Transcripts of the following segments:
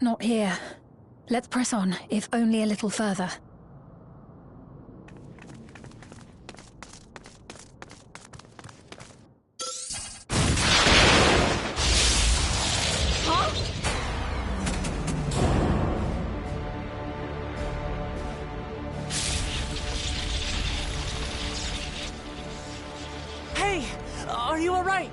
Not here. Let's press on, if only a little further. Are you alright?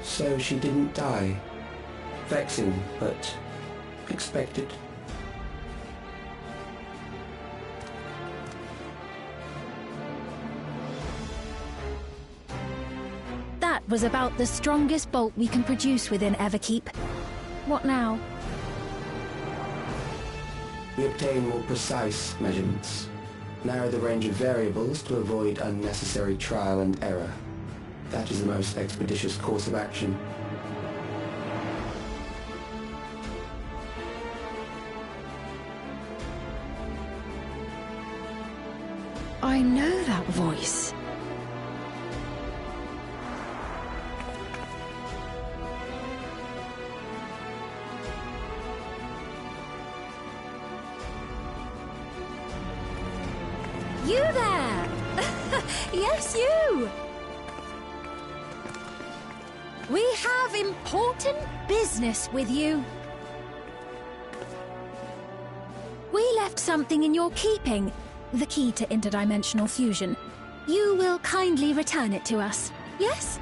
So she didn't die. Vexing, but expected. That was about the strongest bolt we can produce within Everkeep. What now? We obtain more precise measurements. Narrow the range of variables to avoid unnecessary trial and error. That is the most expeditious course of action. I know that voice. You there! Yes, you! We have important business with you. We left something in your keeping, the key to interdimensional fusion. You will kindly return it to us, yes?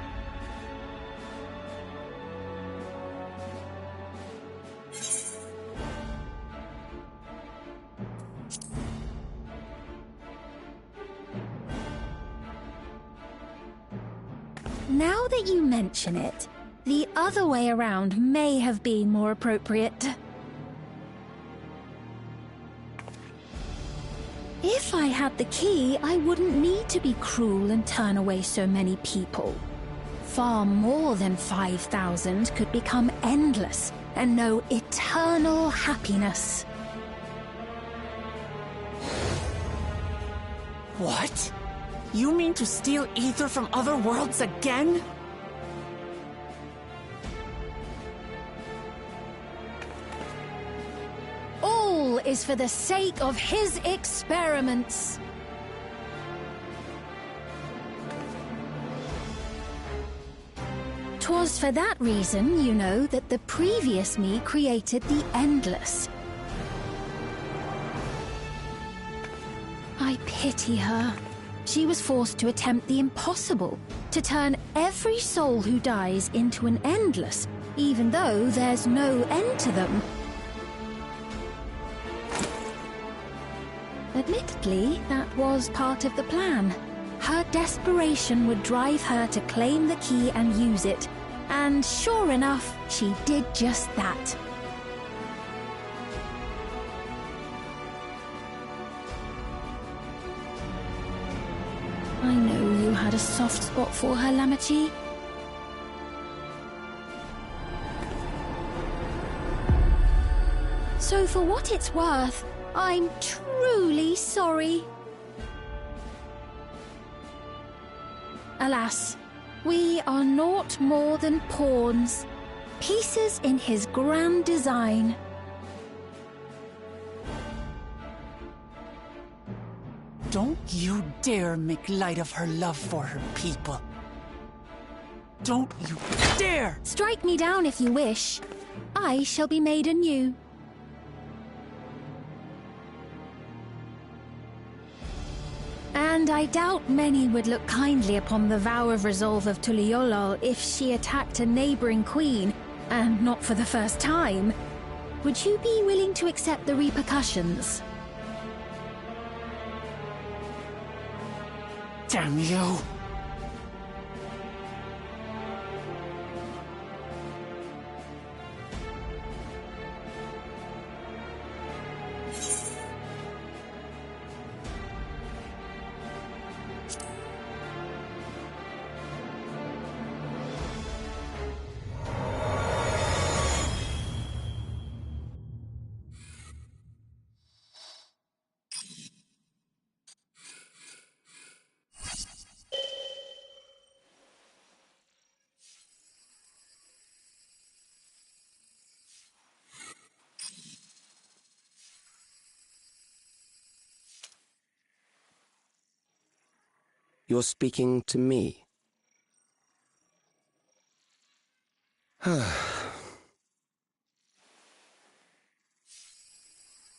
Now that you mention it, the other way around may have been more appropriate. If I had the key, I wouldn't need to be cruel and turn away so many people. Far more than 5,000 could become endless and know eternal happiness. What? You mean to steal ether from other worlds again? All is for the sake of his experiments. Twas for that reason, you know, that the previous me created the Endless. I pity her. She was forced to attempt the impossible, to turn every soul who dies into an Endless, even though there's no end to them. Admittedly, that was part of the plan. Her desperation would drive her to claim the key and use it, and sure enough, she did just that. I know you had a soft spot for her, Lamachi. So for what it's worth, I'm truly sorry. Alas, we are naught more than pawns, pieces in his grand design. Don't you dare make light of her love for her people. Don't you dare! Strike me down if you wish. I shall be made anew. And I doubt many would look kindly upon the vow of resolve of Tuliolol if she attacked a neighboring queen, and not for the first time. Would you be willing to accept the repercussions? Damn you! You're speaking to me?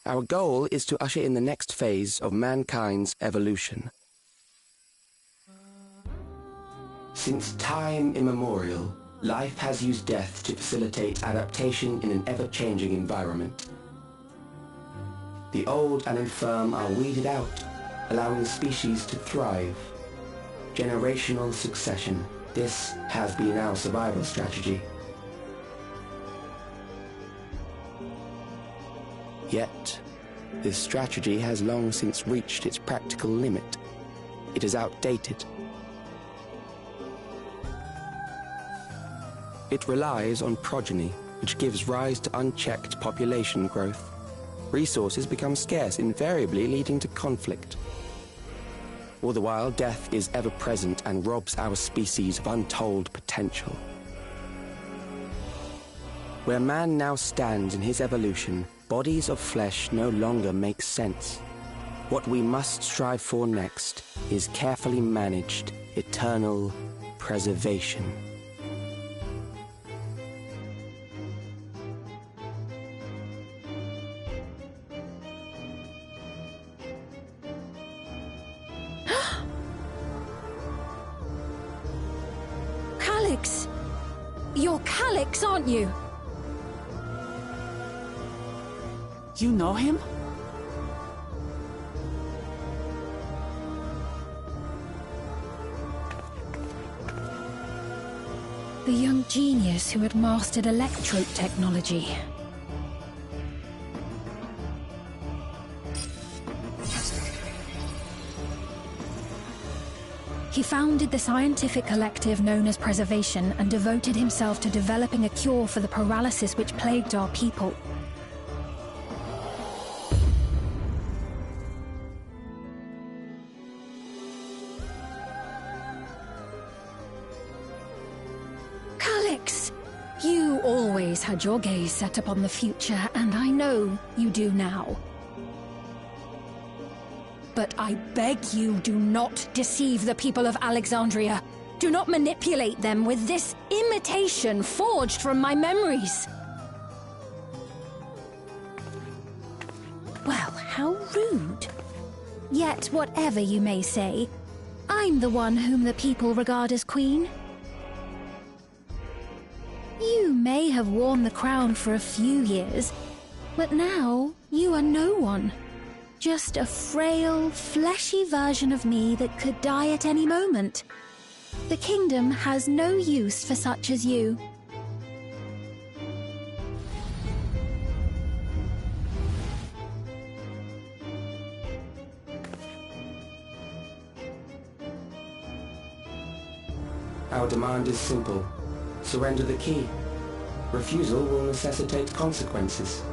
Our goal is to usher in the next phase of mankind's evolution. Since time immemorial, life has used death to facilitate adaptation in an ever-changing environment. The old and infirm are weeded out, allowing the species to thrive. Generational succession. This has been our survival strategy. Yet, this strategy has long since reached its practical limit. It is outdated. It relies on progeny, which gives rise to unchecked population growth. Resources become scarce, invariably leading to conflict. All the while, death is ever present and robs our species of untold potential. Where man now stands in his evolution, bodies of flesh no longer make sense. What we must strive for next is carefully managed, eternal preservation. Calyx! You're Calyx, aren't you? You know him? The young genius who had mastered electrope technology. He founded the scientific collective known as Preservation and devoted himself to developing a cure for the paralysis which plagued our people. Calyx! You always had your gaze set upon the future, and I know you do now. But I beg you, do not deceive the people of Alexandria. Do not manipulate them with this imitation forged from my memories. Well, how rude. Yet, whatever you may say, I'm the one whom the people regard as queen. You may have worn the crown for a few years, but now you are no one. Just a frail, fleshy version of me that could die at any moment. The kingdom has no use for such as you. Our demand is simple. Surrender the key. Refusal will necessitate consequences.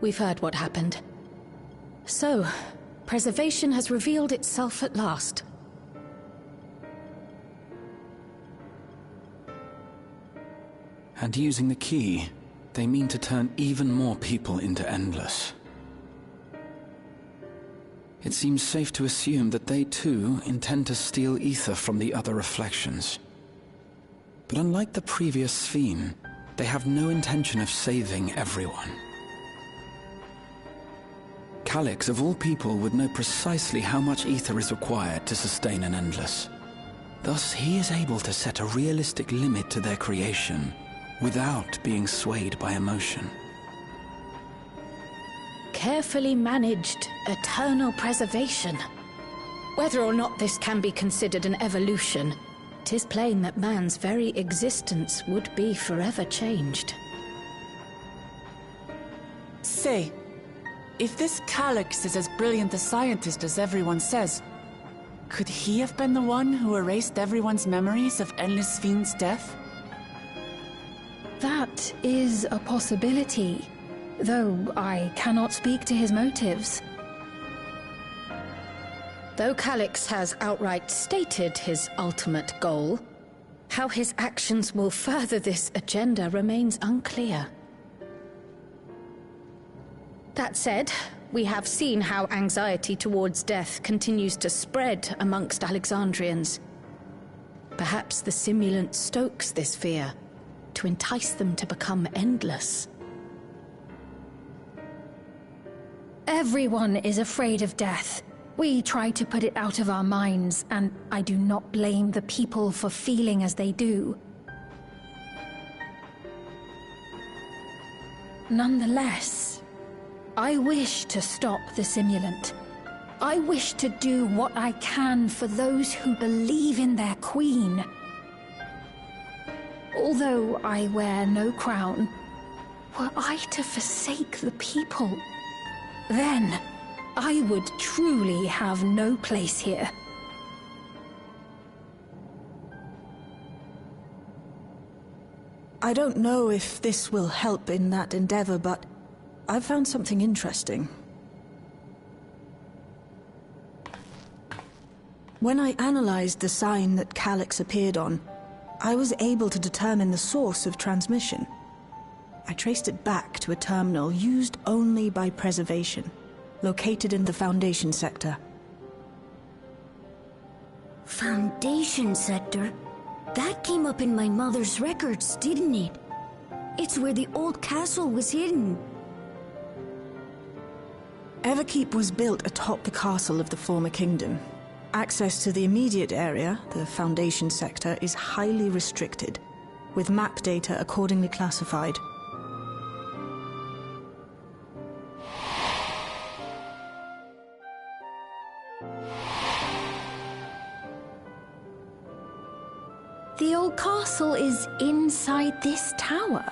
We've heard what happened. So, preservation has revealed itself at last. And using the key, they mean to turn even more people into Endless. It seems safe to assume that they too intend to steal ether from the other reflections. But unlike the previous Sphene, they have no intention of saving everyone. Calyx, of all people, would know precisely how much ether is required to sustain an Endless. Thus, he is able to set a realistic limit to their creation, without being swayed by emotion. Carefully managed, eternal preservation. Whether or not this can be considered an evolution, 'tis plain that man's very existence would be forever changed. Say, if this Calyx is as brilliant a scientist as everyone says, could he have been the one who erased everyone's memories of Endless Sphene's death? That is a possibility, though I cannot speak to his motives. Though Calyx has outright stated his ultimate goal, how his actions will further this agenda remains unclear. That said, we have seen how anxiety towards death continues to spread amongst Alexandrians. Perhaps the simulant stokes this fear, to entice them to become endless. Everyone is afraid of death. We try to put it out of our minds, and I do not blame the people for feeling as they do. Nonetheless, I wish to stop the simulant. I wish to do what I can for those who believe in their queen. Although I wear no crown, were I to forsake the people, then I would truly have no place here. I don't know if this will help in that endeavor, but I've found something interesting. When I analyzed the sign that Calyx appeared on, I was able to determine the source of transmission. I traced it back to a terminal used only by preservation, located in the Foundation sector. Foundation sector? That came up in my mother's records, didn't it? It's where the old castle was hidden. Everkeep was built atop the castle of the former kingdom. Access to the immediate area, the Foundation sector, is highly restricted, with map data accordingly classified. The old castle is inside this tower.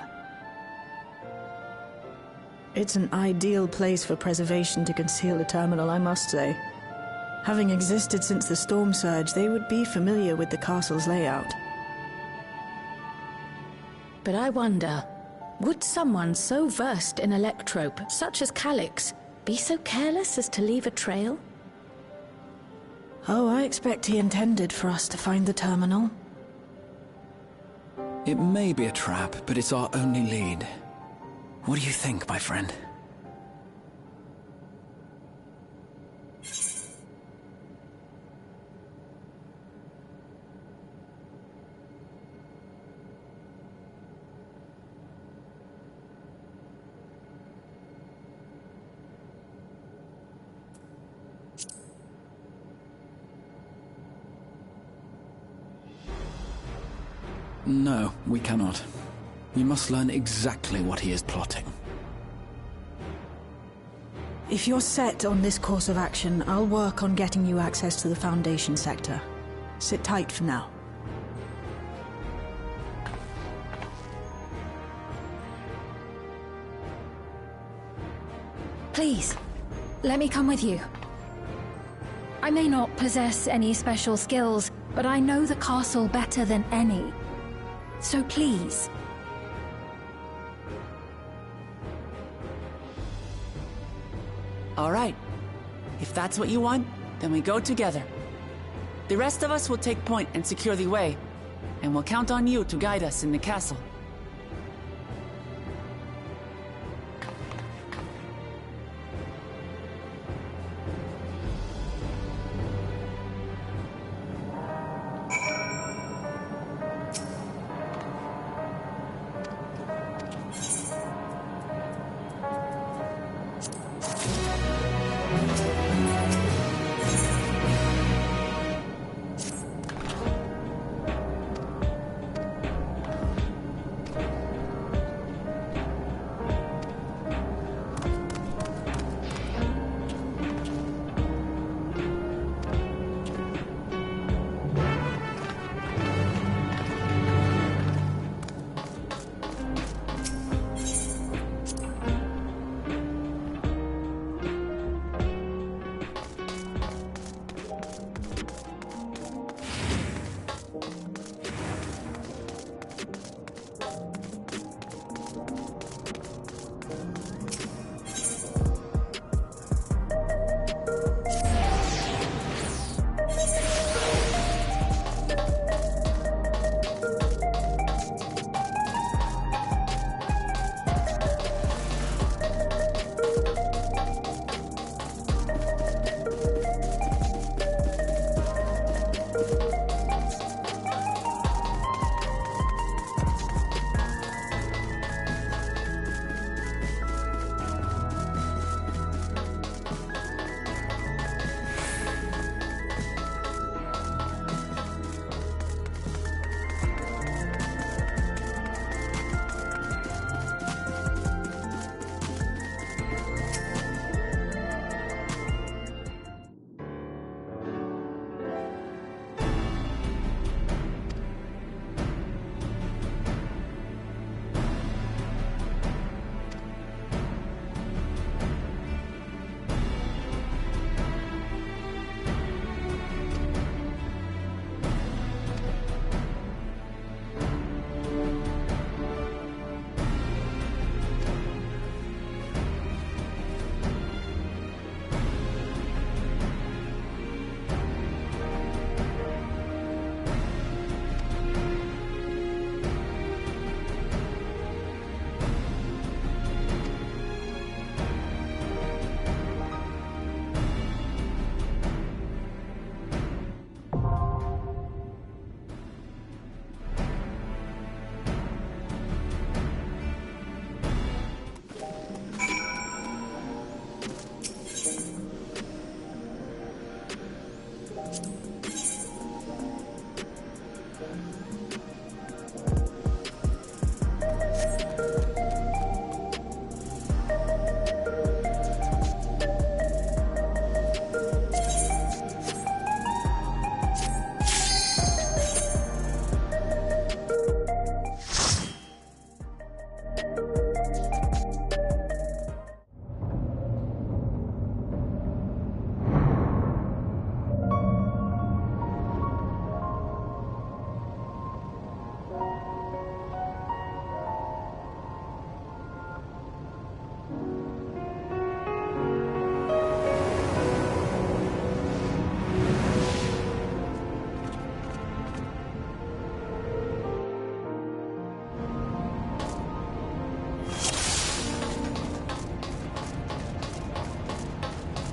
It's an ideal place for preservation to conceal a terminal, I must say. Having existed since the Storm Surge, they would be familiar with the castle's layout. But I wonder, would someone so versed in electrope, such as Calyx, be so careless as to leave a trail? Oh, I expect he intended for us to find the terminal. It may be a trap, but it's our only lead. What do you think, my friend? No, we cannot. We must learn exactly what he is plotting. If you're set on this course of action, I'll work on getting you access to the Foundation sector. Sit tight for now. Please, let me come with you. I may not possess any special skills, but I know the castle better than any. So please. All right. If that's what you want, then we go together. The rest of us will take point and secure the way, and we'll count on you to guide us in the castle.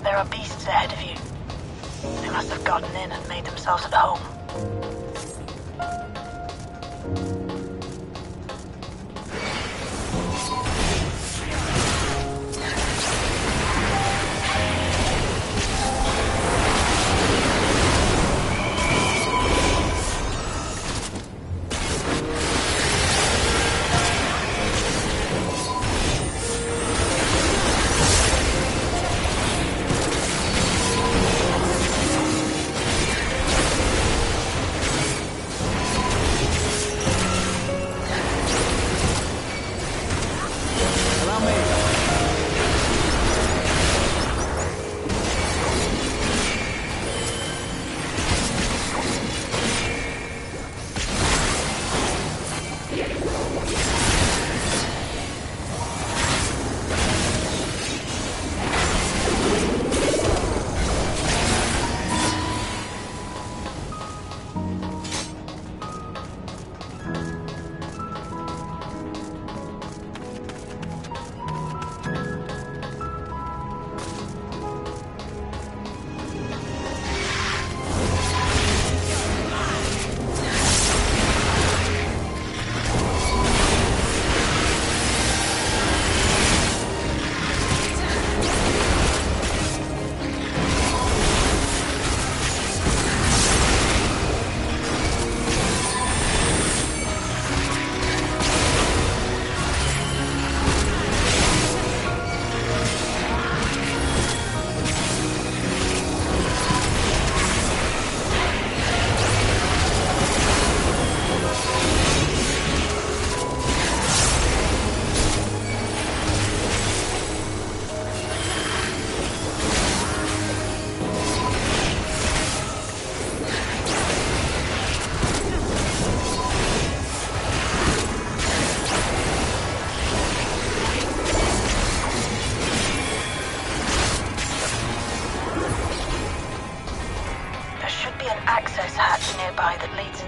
There are beasts ahead of you. They must have gotten in and made themselves at home.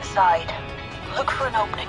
inside. Look for an opening.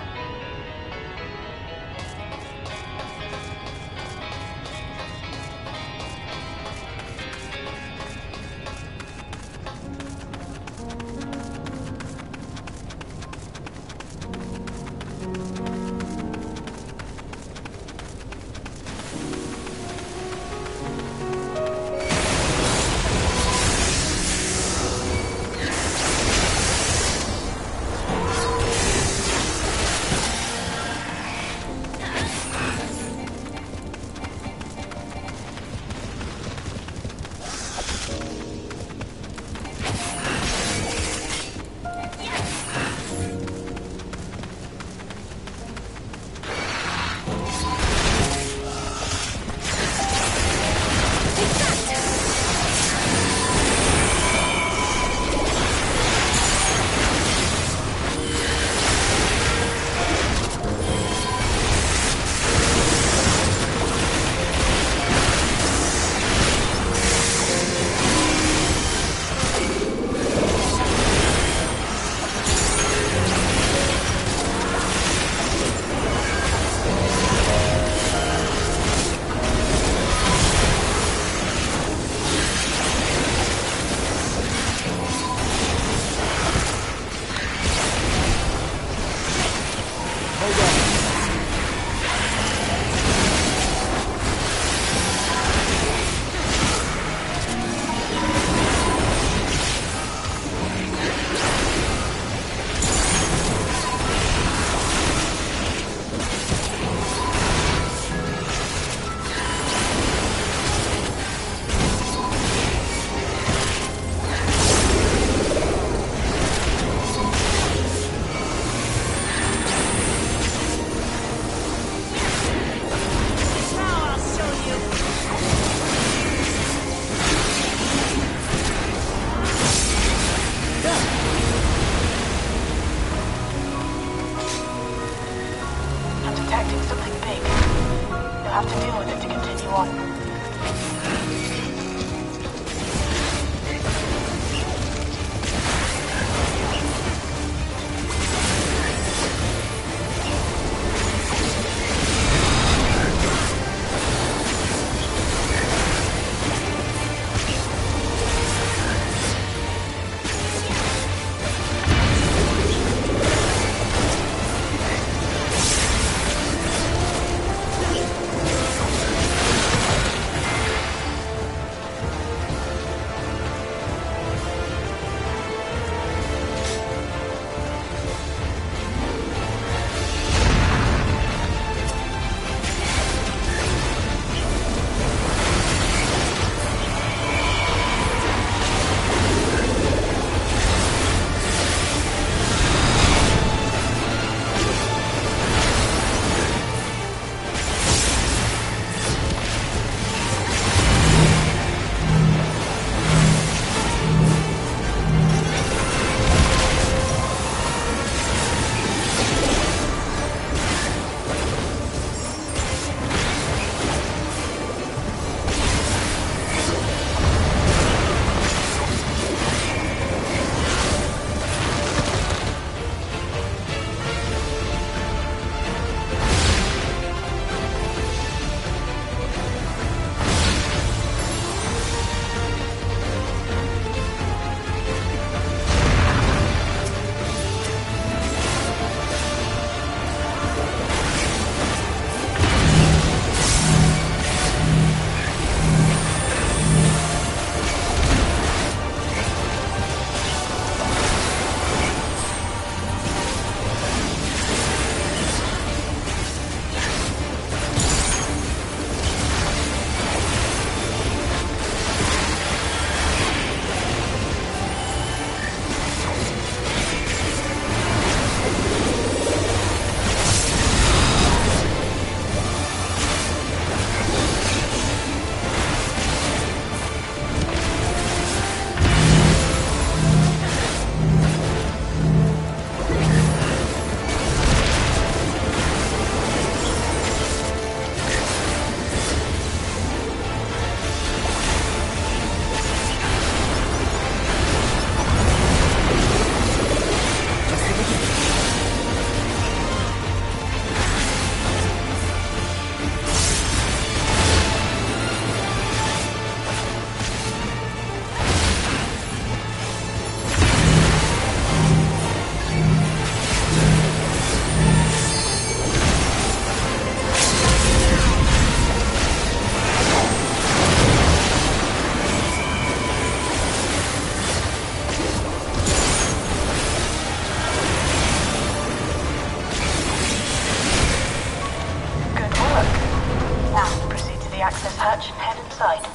hatch and head inside.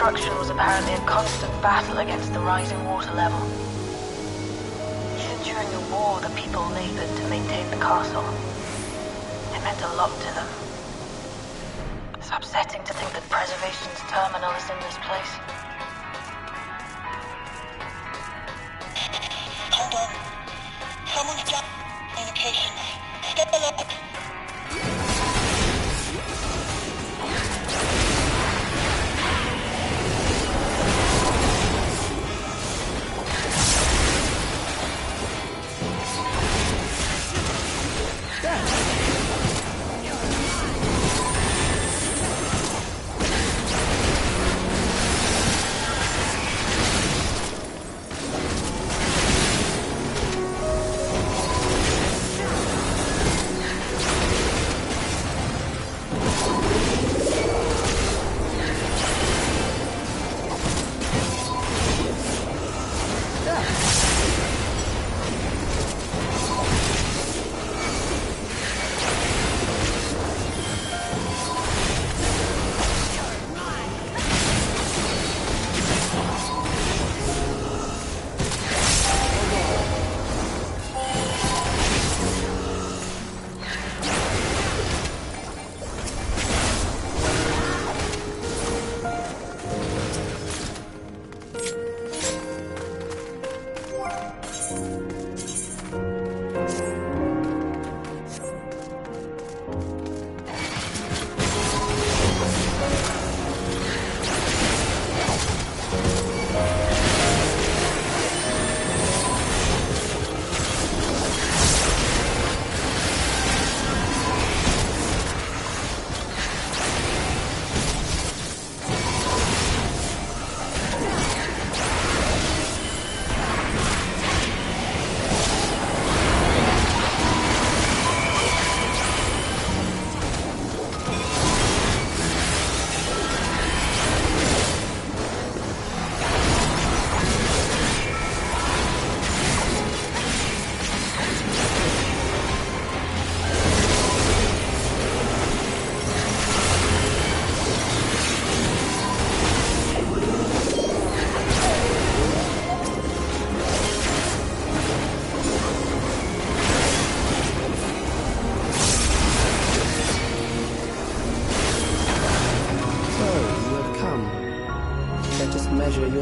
Construction was apparently a constant battle against the rising water level. Even during the war, the people labored to maintain the castle. It meant a lot to them. It's upsetting to think that Preservation's terminal is in this place. Hold on. Someone's got communications. Step alert.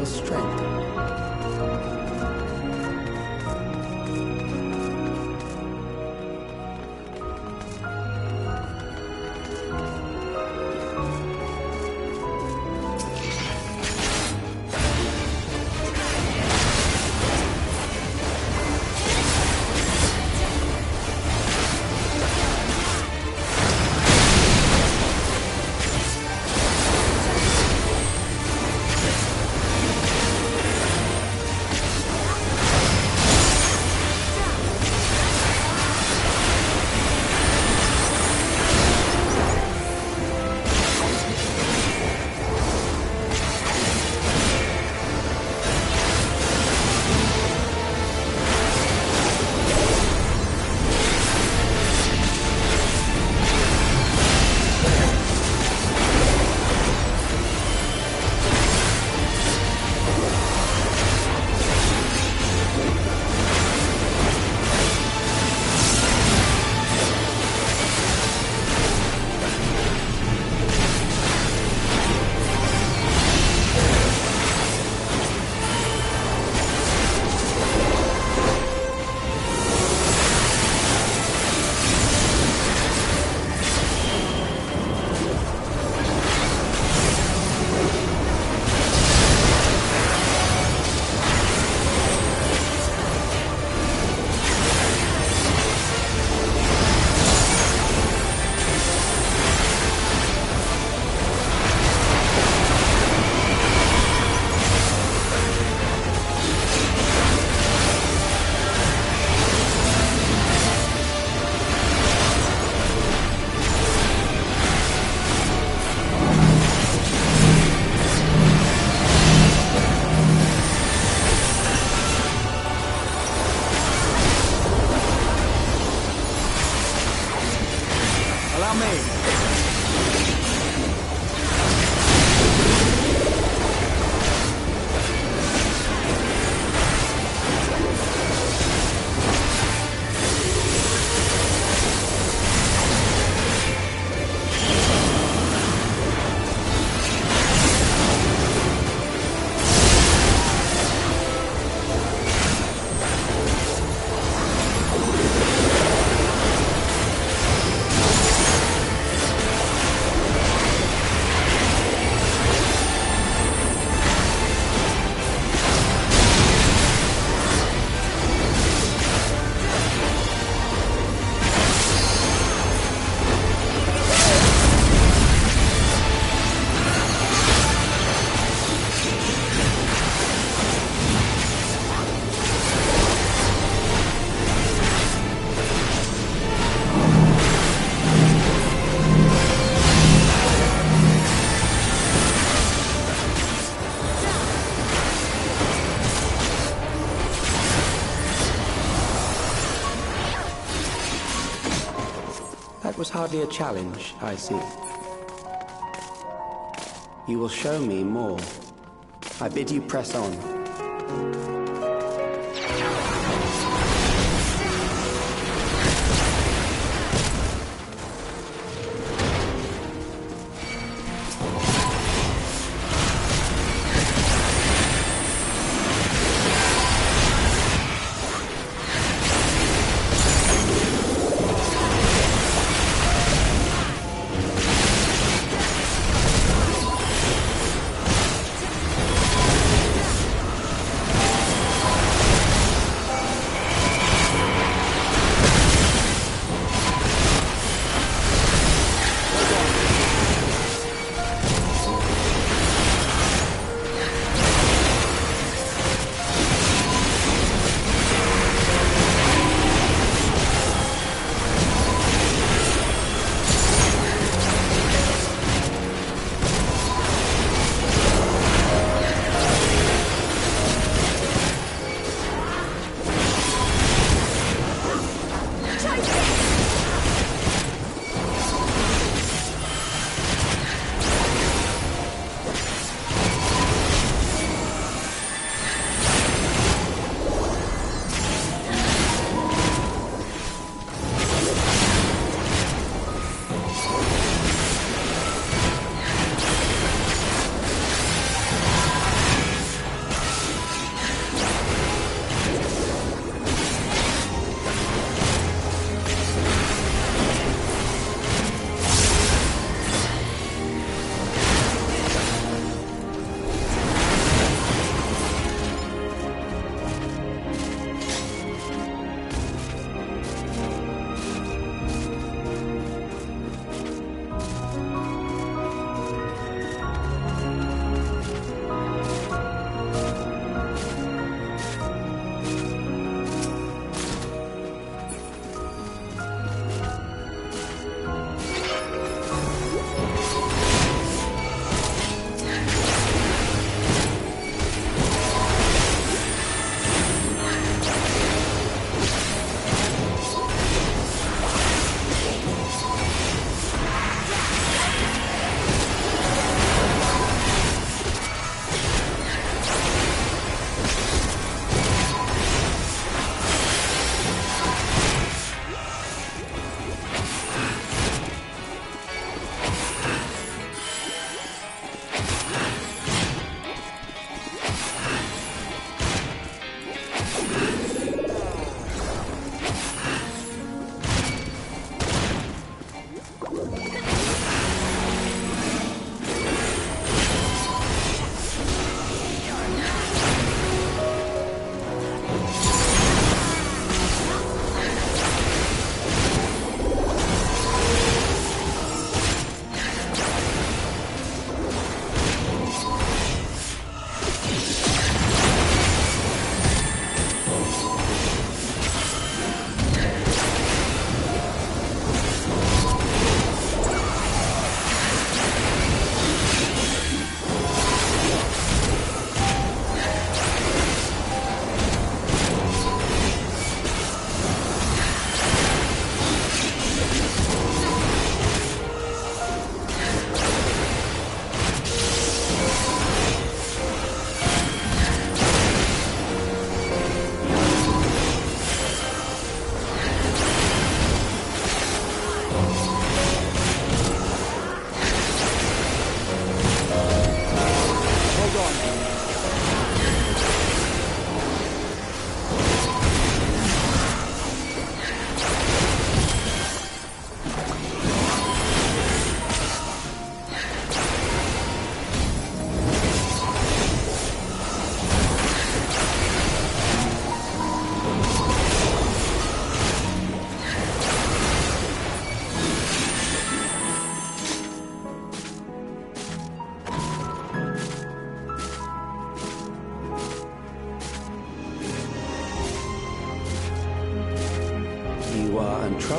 your strength. That was hardly a challenge, I see. You will show me more. I bid you press on.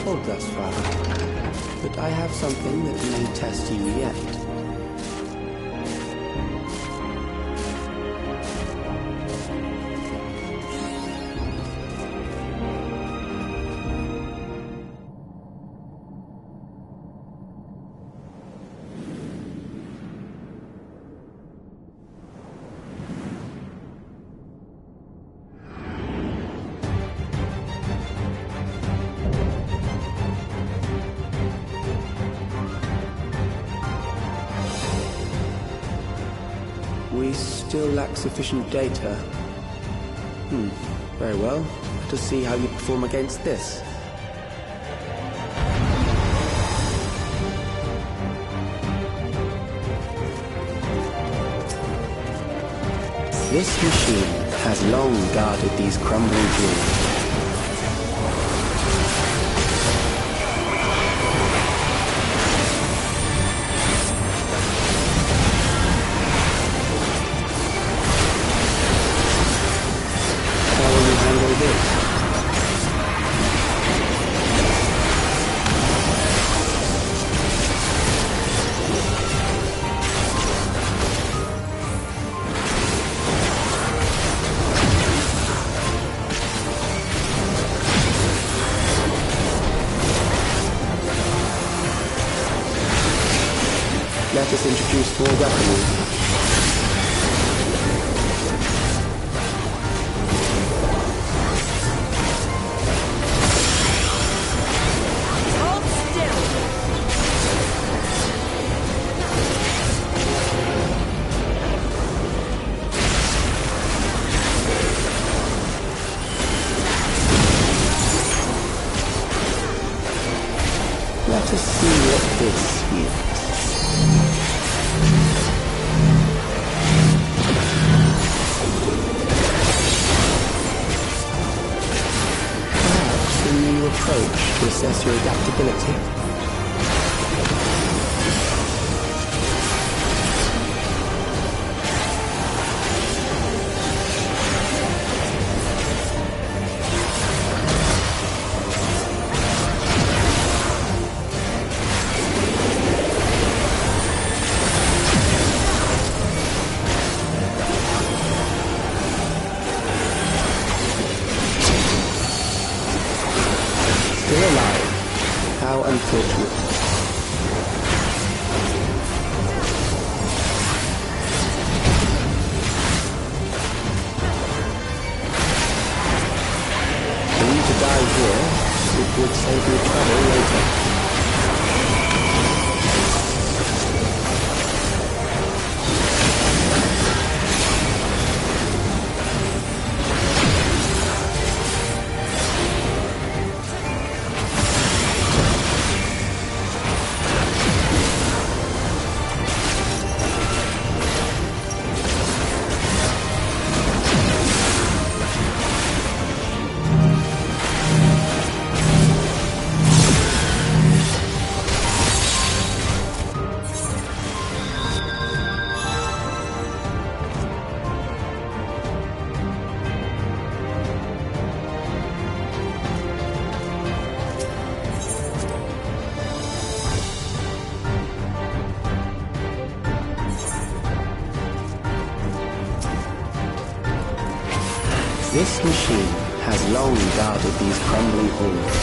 told thus far, but I have something that may test you yet. We still lack sufficient data. Very well. Let us see how you perform against this. This machine has long guarded these crumbling walls. Let us introduce more weaponry. Let us see what this yields. Perhaps a new approach to assess your adaptability. Still alive. How unfortunate. For you to die here, it would save you trouble later. This machine has long guarded these crumbling halls.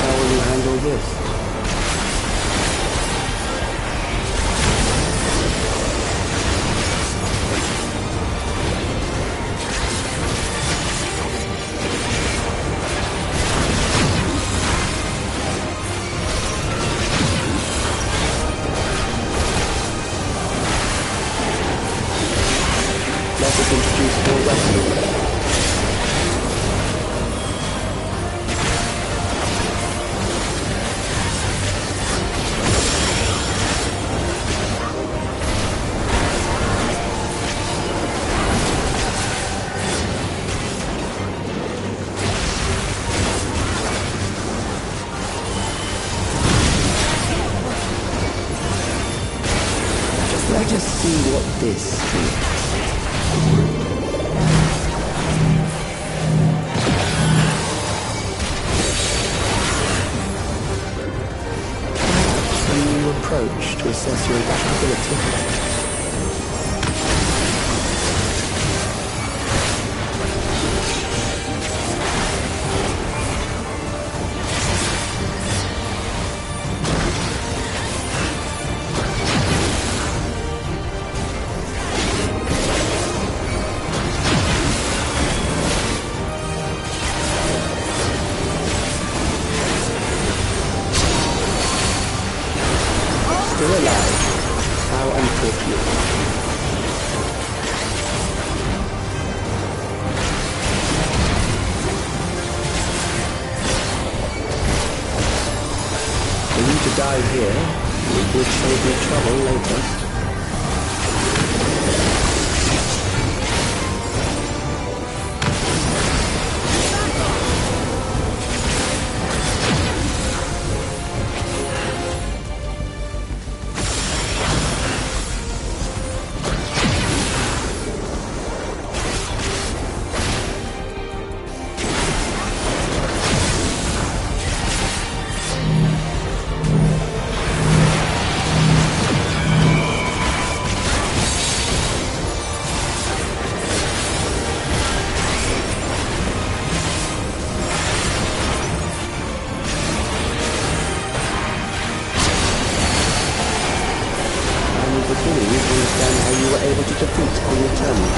How will you handle this? Let us see what this is. A new approach to assess your adaptability. Still alive. How unfortunate. For you to die here, it would save me trouble later. Beginning to understand how you were able to defeat Queen Eternal.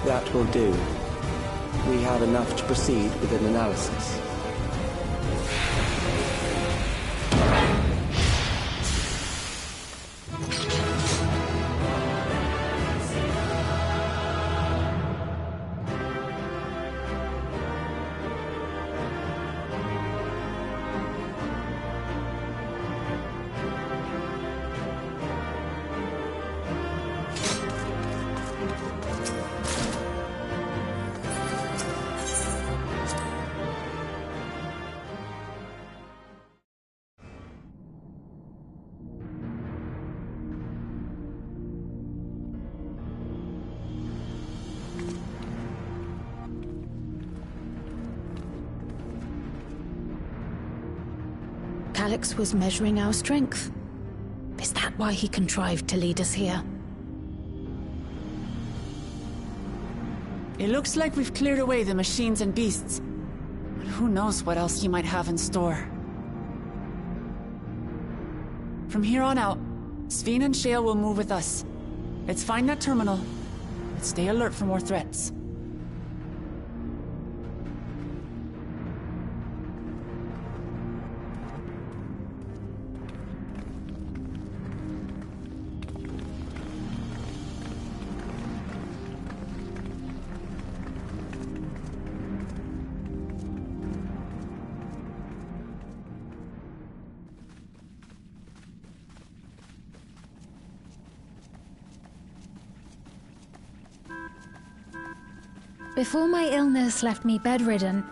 That will do. We have enough to proceed with an analysis. Calix was measuring our strength. Is that why he contrived to lead us here? It looks like we've cleared away the machines and beasts. But who knows what else he might have in store. From here on out, Sven and Shale will move with us. Let's find that terminal, but stay alert for more threats. Before my illness left me bedridden,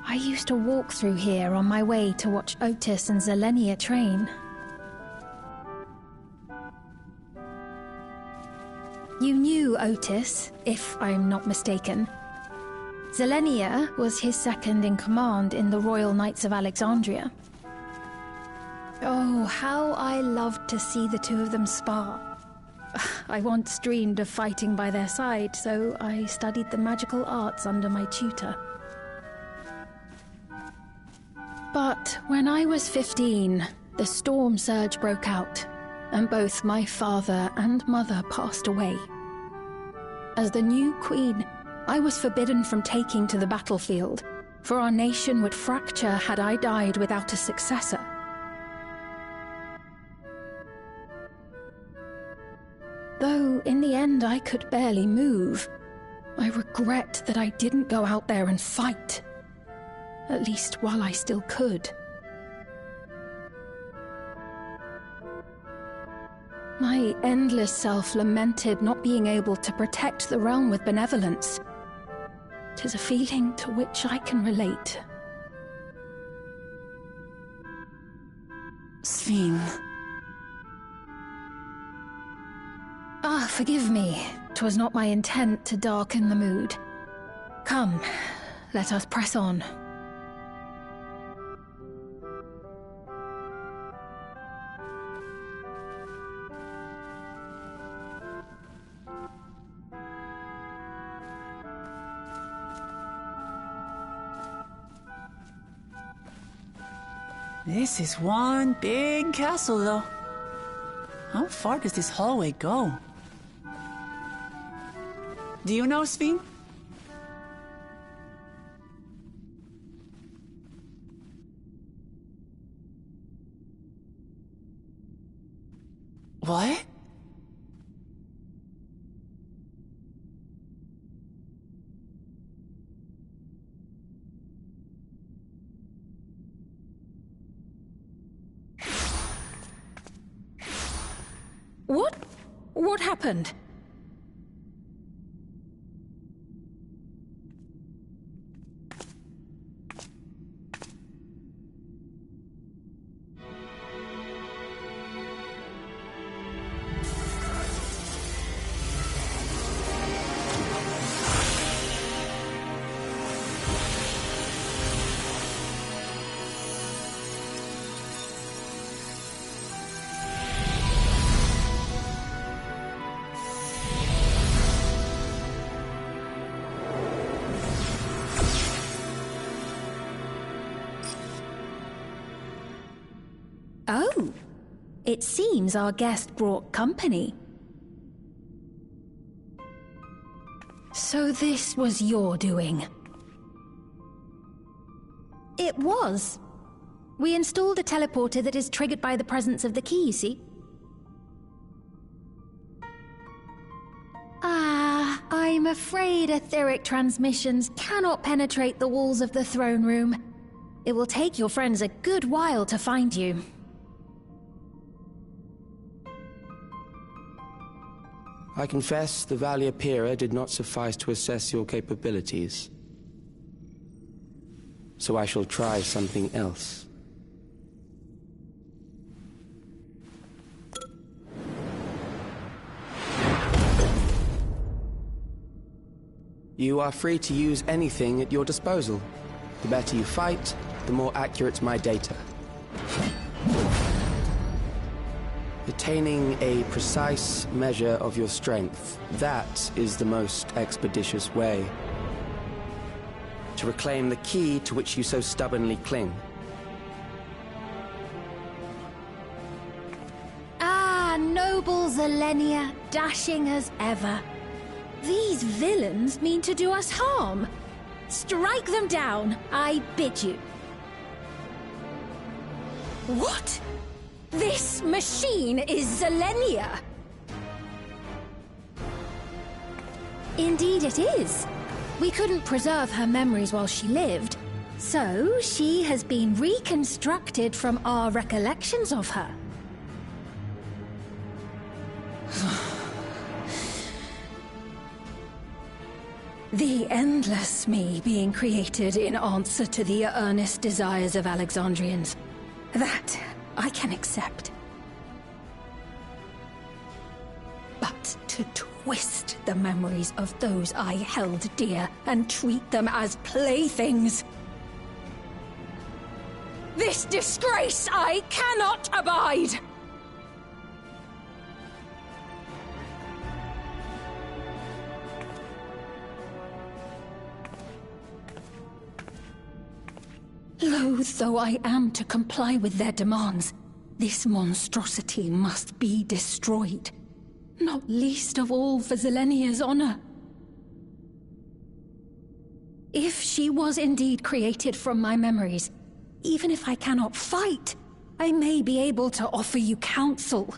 I used to walk through here on my way to watch Otis and Zelenia train. You knew Otis, if I'm not mistaken. Zelenia was his second in command in the Royal Knights of Alexandria. Oh, how I loved to see the two of them spar. I once dreamed of fighting by their side, so I studied the magical arts under my tutor. But when I was 15, the storm surge broke out, and both my father and mother passed away. As the new queen, I was forbidden from taking to the battlefield, for our nation would fracture had I died without a successor. Though in the end I could barely move, I regret that I didn't go out there and fight. At least while I still could. My endless self lamented not being able to protect the realm with benevolence. 'Tis a feeling to which I can relate. Sven. Ah, forgive me. 'Twas not my intent to darken the mood. Come, let us press on. This is one big castle, though. How far does this hallway go? Do you know, Sven? What? What happened? Oh, it seems our guest brought company. So this was your doing? It was. We installed a teleporter that is triggered by the presence of the key, you see? Ah, I'm afraid etheric transmissions cannot penetrate the walls of the throne room. It will take your friends a good while to find you. I confess the Valia Pira did not suffice to assess your capabilities. So I shall try something else. You are free to use anything at your disposal. The better you fight, the more accurate my data. Attaining a precise measure of your strength, that is the most expeditious way to reclaim the key to which you so stubbornly cling. Ah, noble Zelenia, dashing as ever. These villains mean to do us harm. Strike them down, I bid you. What? This machine is Zelenia! Indeed it is. We couldn't preserve her memories while she lived, so she has been reconstructed from our recollections of her. The endless me being created in answer to the earnest desires of Alexandrians. That I can accept. But to twist the memories of those I held dear and treat them as playthings. This disgrace I cannot abide! Loath though I am to comply with their demands, this monstrosity must be destroyed. Not least of all for Zelenia's honor. If she was indeed created from my memories, even if I cannot fight, I may be able to offer you counsel.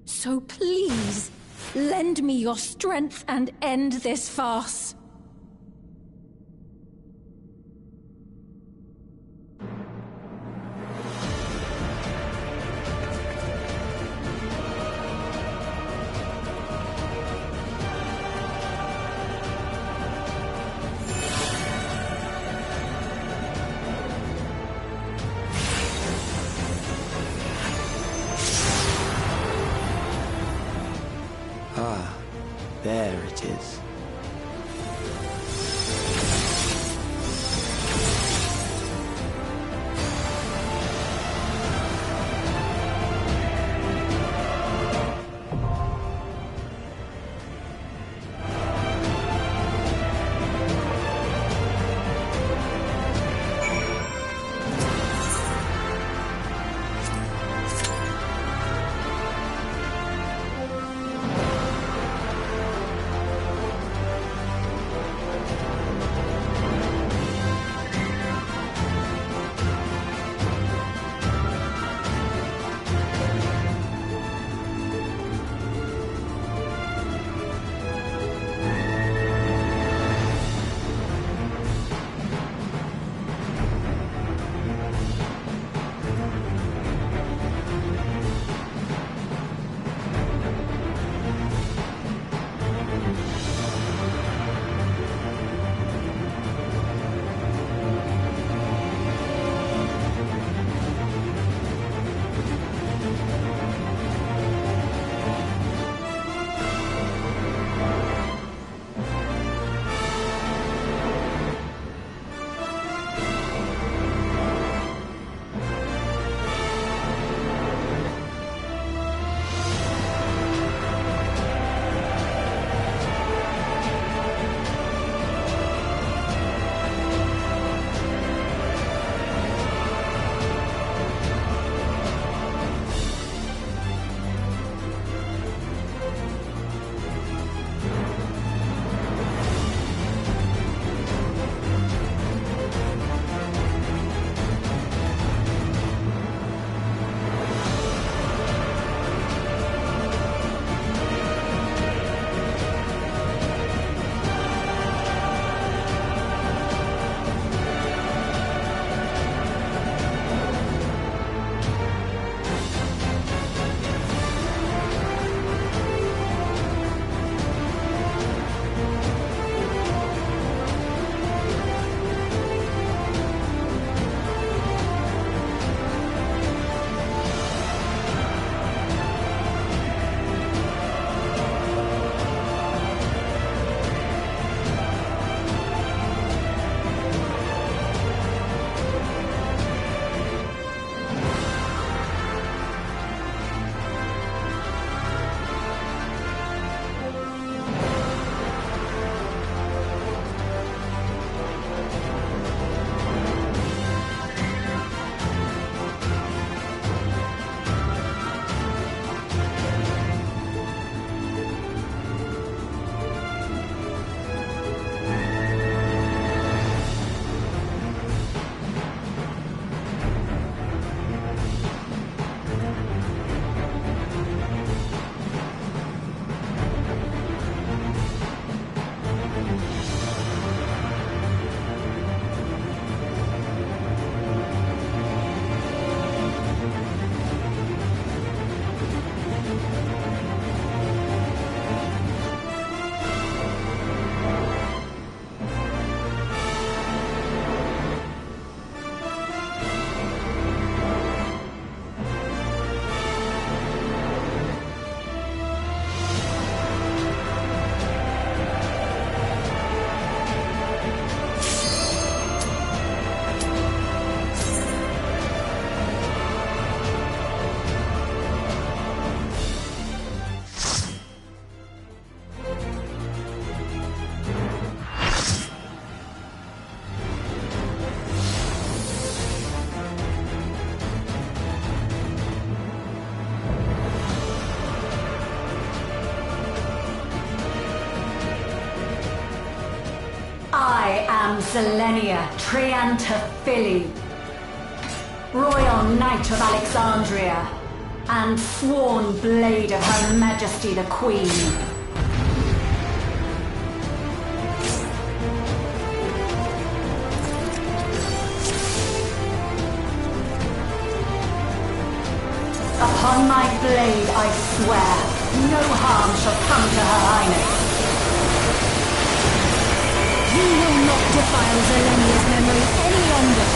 So please, lend me your strength and end this farce. Ah, there it is. am Zelenia Triantaphili, Royal Knight of Alexandria, and sworn blade of Her Majesty the Queen. Upon my blade I swear, no harm shall come to Her Highness. You will not defile Zelenia's memory any longer.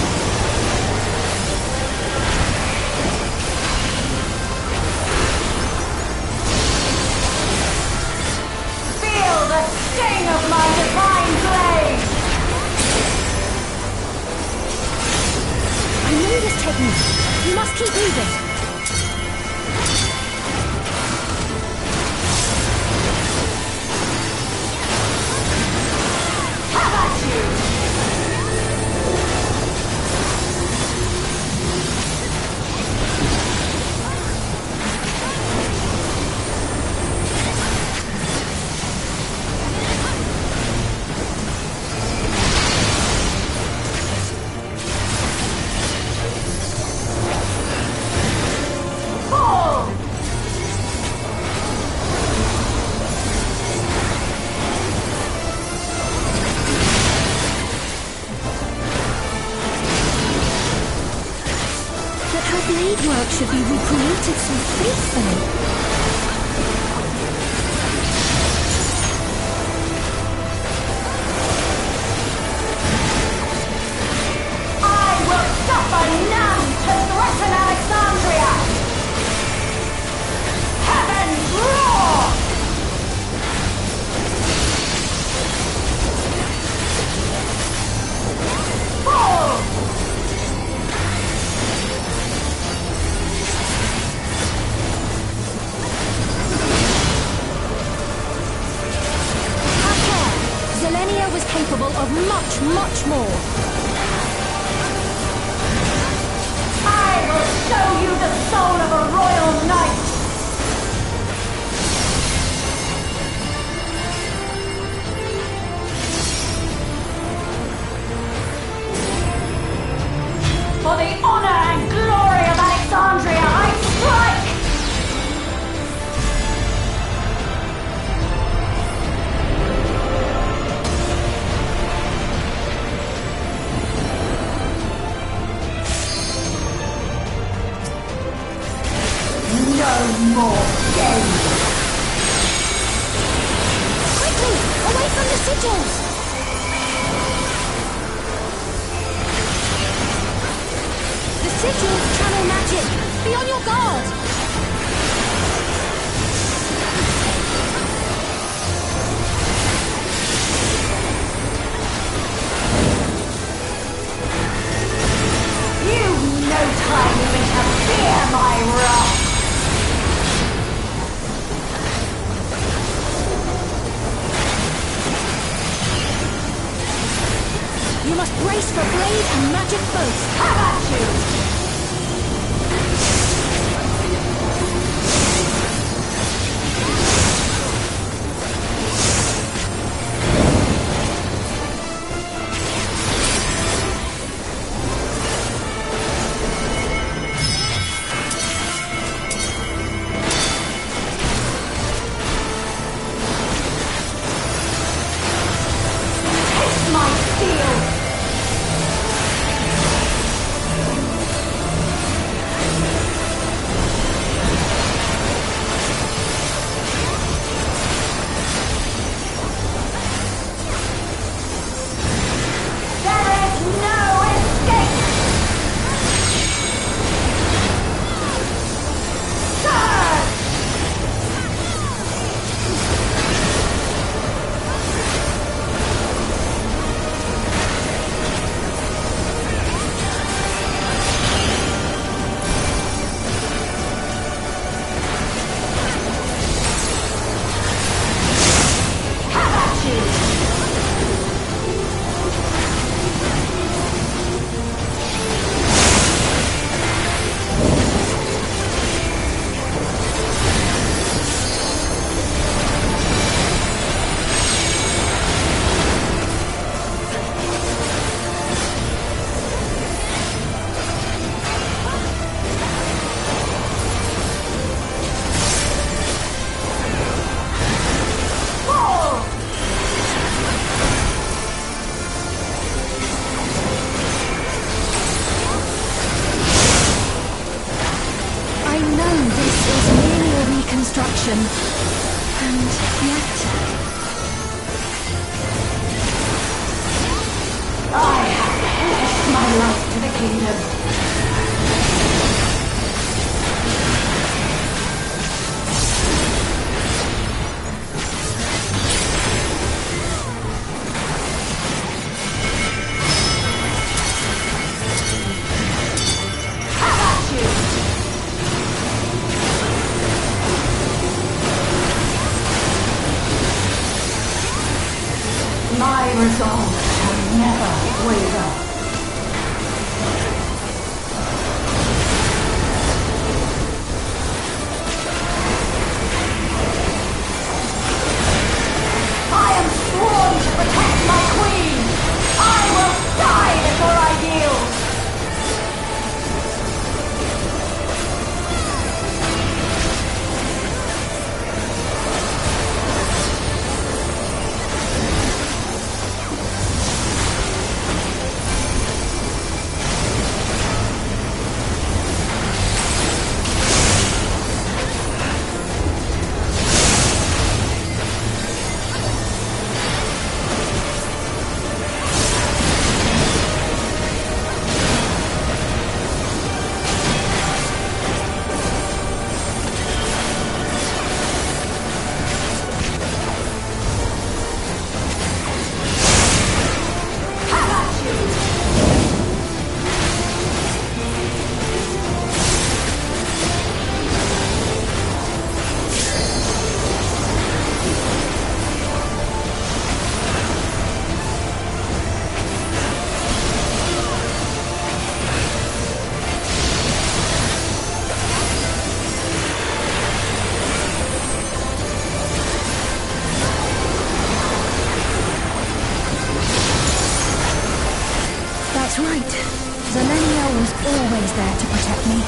Feel the sting of my divine blade! I know this technique. You must keep moving. Blade work should be recreated so faithfully. I will suffer none to threaten Alexandria! Heavens roar! Fall! Zelenia was capable of much, much more. I will show you the soul of a royal knight! For the honor and glory of Alexandria, I strike! No more games! Quickly! Away from the sigils! The sigils channel magic! Be on your guard! You've no time even to fear my wrath! You must brace for blade and magic both. Have at you! destruction. And yet... I have pledged my life to the kingdom. My resolve shall never waver. I am sworn to protect my queen. I will die before I yield. That's right. Zelenia was always there to protect me.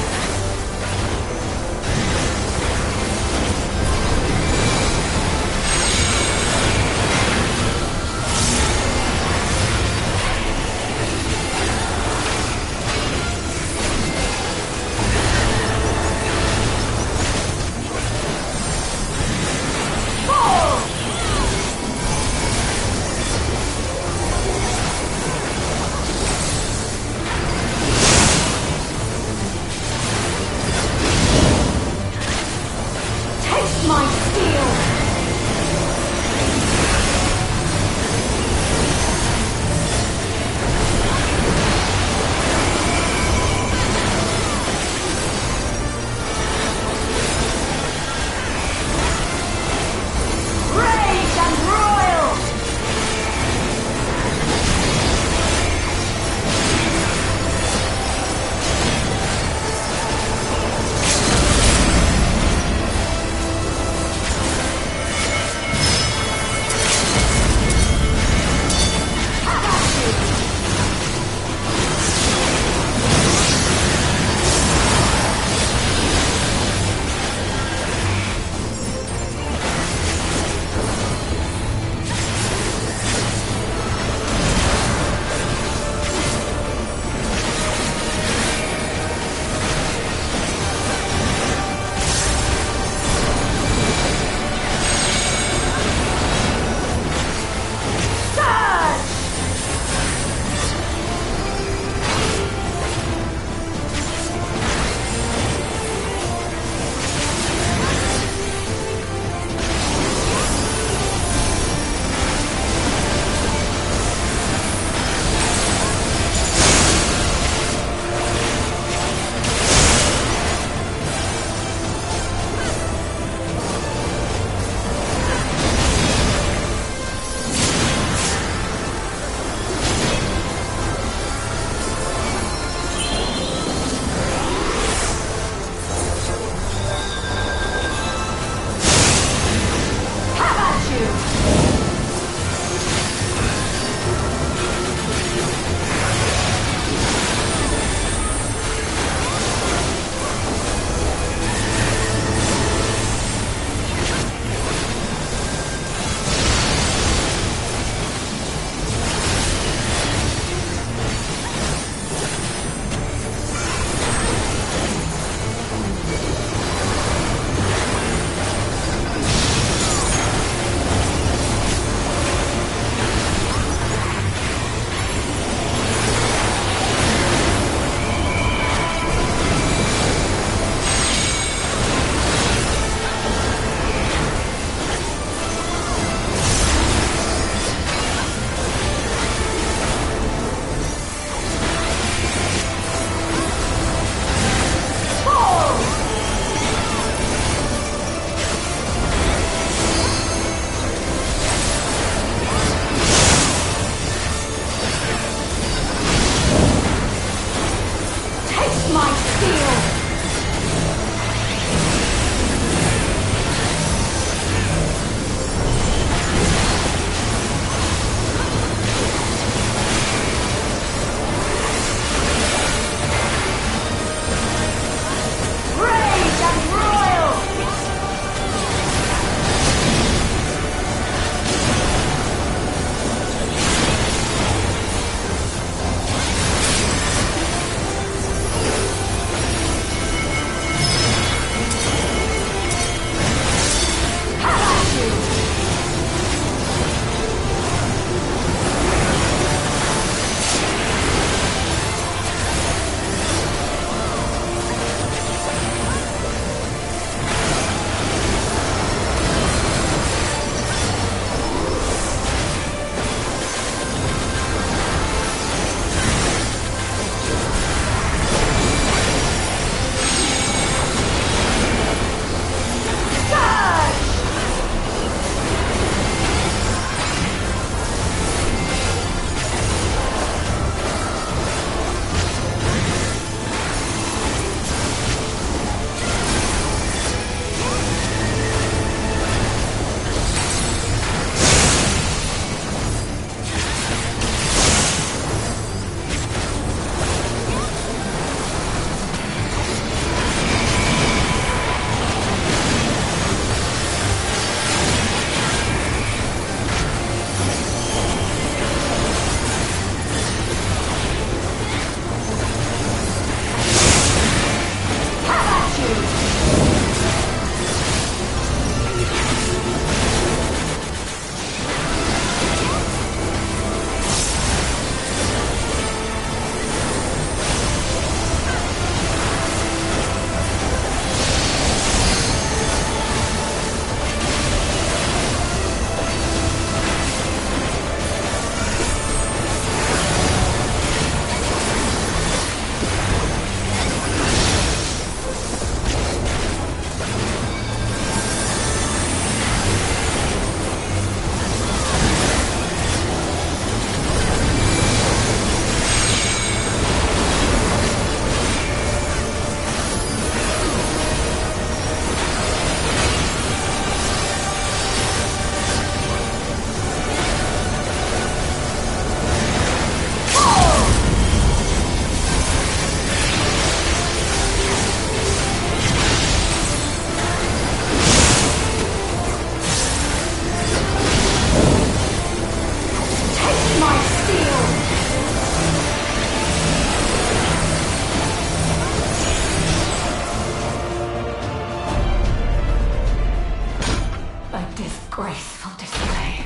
disgraceful display.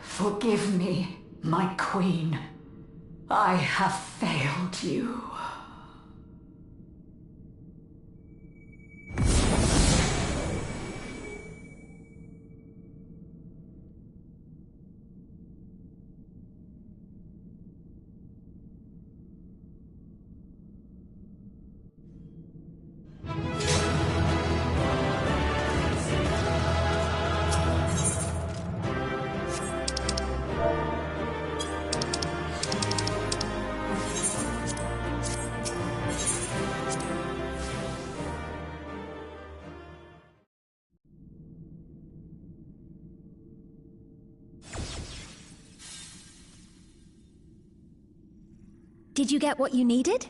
Forgive me, my queen. I have failed you. Did you get what you needed?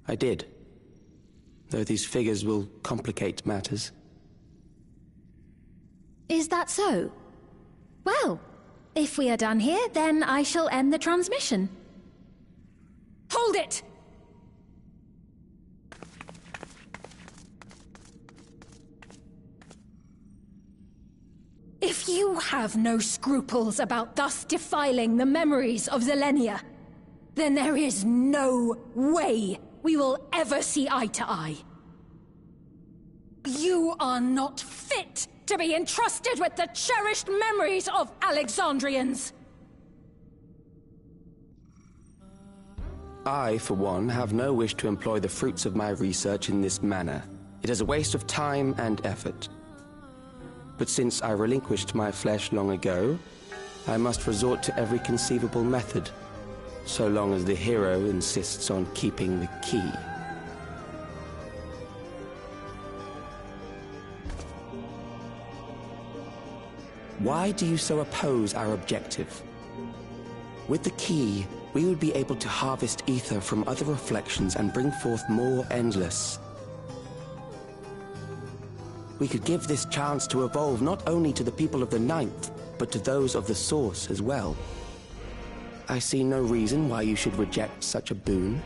I did. Though these figures will complicate matters. Is that so? Well, if we are done here, then I shall end the transmission. Hold it! If you have no scruples about thus defiling the memories of Zelenia, then there is no way we will ever see eye to eye. You are not fit to be entrusted with the cherished memories of Alexandrians. I, for one, have no wish to employ the fruits of my research in this manner. It is a waste of time and effort. But since I relinquished my flesh long ago, I must resort to every conceivable method, so long as the hero insists on keeping the key. Why do you so oppose our objective? With the key, we would be able to harvest ether from other reflections and bring forth more endless. We could give this chance to evolve not only to the people of the Ninth, but to those of the Source as well. I see no reason why you should reject such a boon.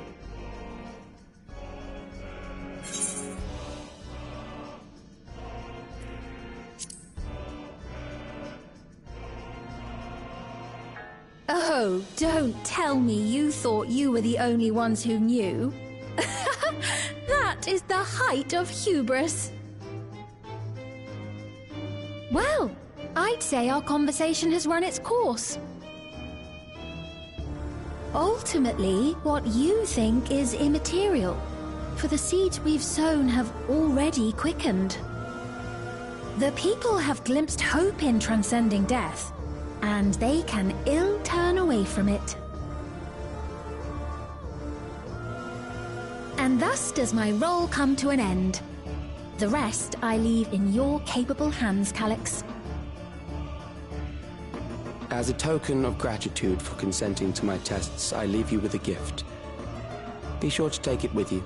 Oh, don't tell me you thought you were the only ones who knew. That is the height of hubris. Well, I'd say our conversation has run its course. Ultimately, what you think is immaterial, for the seeds we've sown have already quickened. The people have glimpsed hope in transcending death, and they can ill turn away from it. And thus does my role come to an end. The rest I leave in your capable hands, Calyx. As a token of gratitude for consenting to my tests, I leave you with a gift. Be sure to take it with you.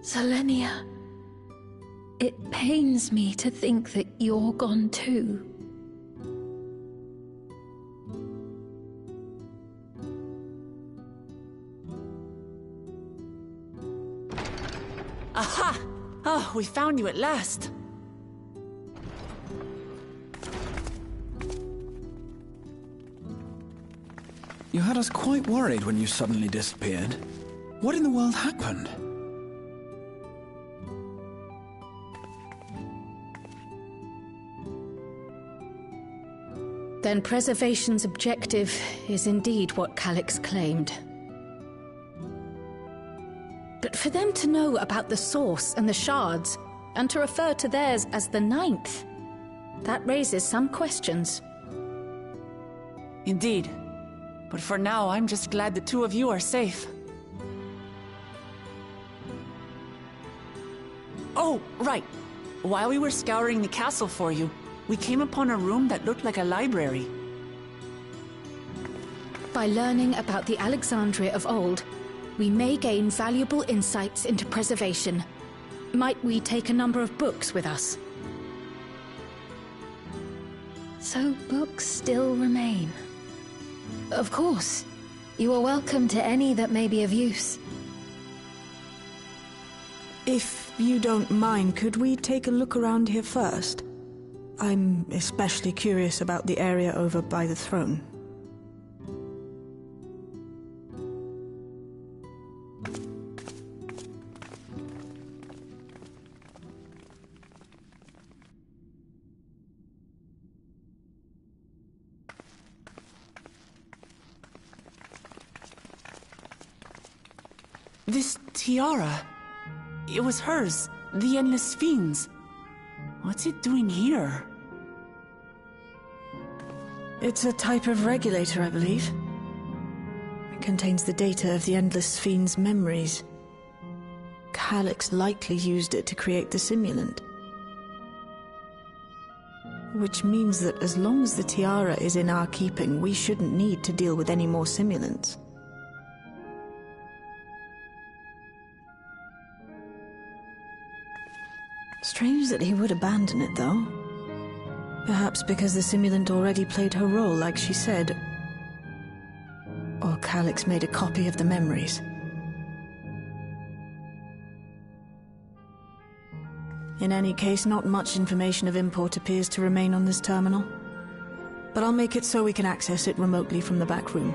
Zelenia, it pains me to think that you're gone too. Aha! Oh, we found you at last. You had us quite worried when you suddenly disappeared. What in the world happened? Then preservation's objective is indeed what Calyx claimed. But for them to know about the source and the shards, and to refer to theirs as the ninth, that raises some questions. Indeed. But for now, I'm just glad the two of you are safe. Oh, right. While we were scouring the castle for you, we came upon a room that looked like a library. By learning about the Alexandria of old, we may gain valuable insights into preservation. Might we take a number of books with us? So books still remain. Of course. You are welcome to any that may be of use. If you don't mind, could we take a look around here first? I'm especially curious about the area over by the throne. This tiara... it was hers, the Endless Fiend's. What's it doing here? It's a type of regulator, I believe. It contains the data of the Endless Fiend's memories. Calyx likely used it to create the simulant. Which means that as long as the tiara is in our keeping, we shouldn't need to deal with any more simulants. Strange that he would abandon it, though. Perhaps because the simulant already played her role, like she said. Or Calyx made a copy of the memories. In any case, not much information of import appears to remain on this terminal. But I'll make it so we can access it remotely from the back room.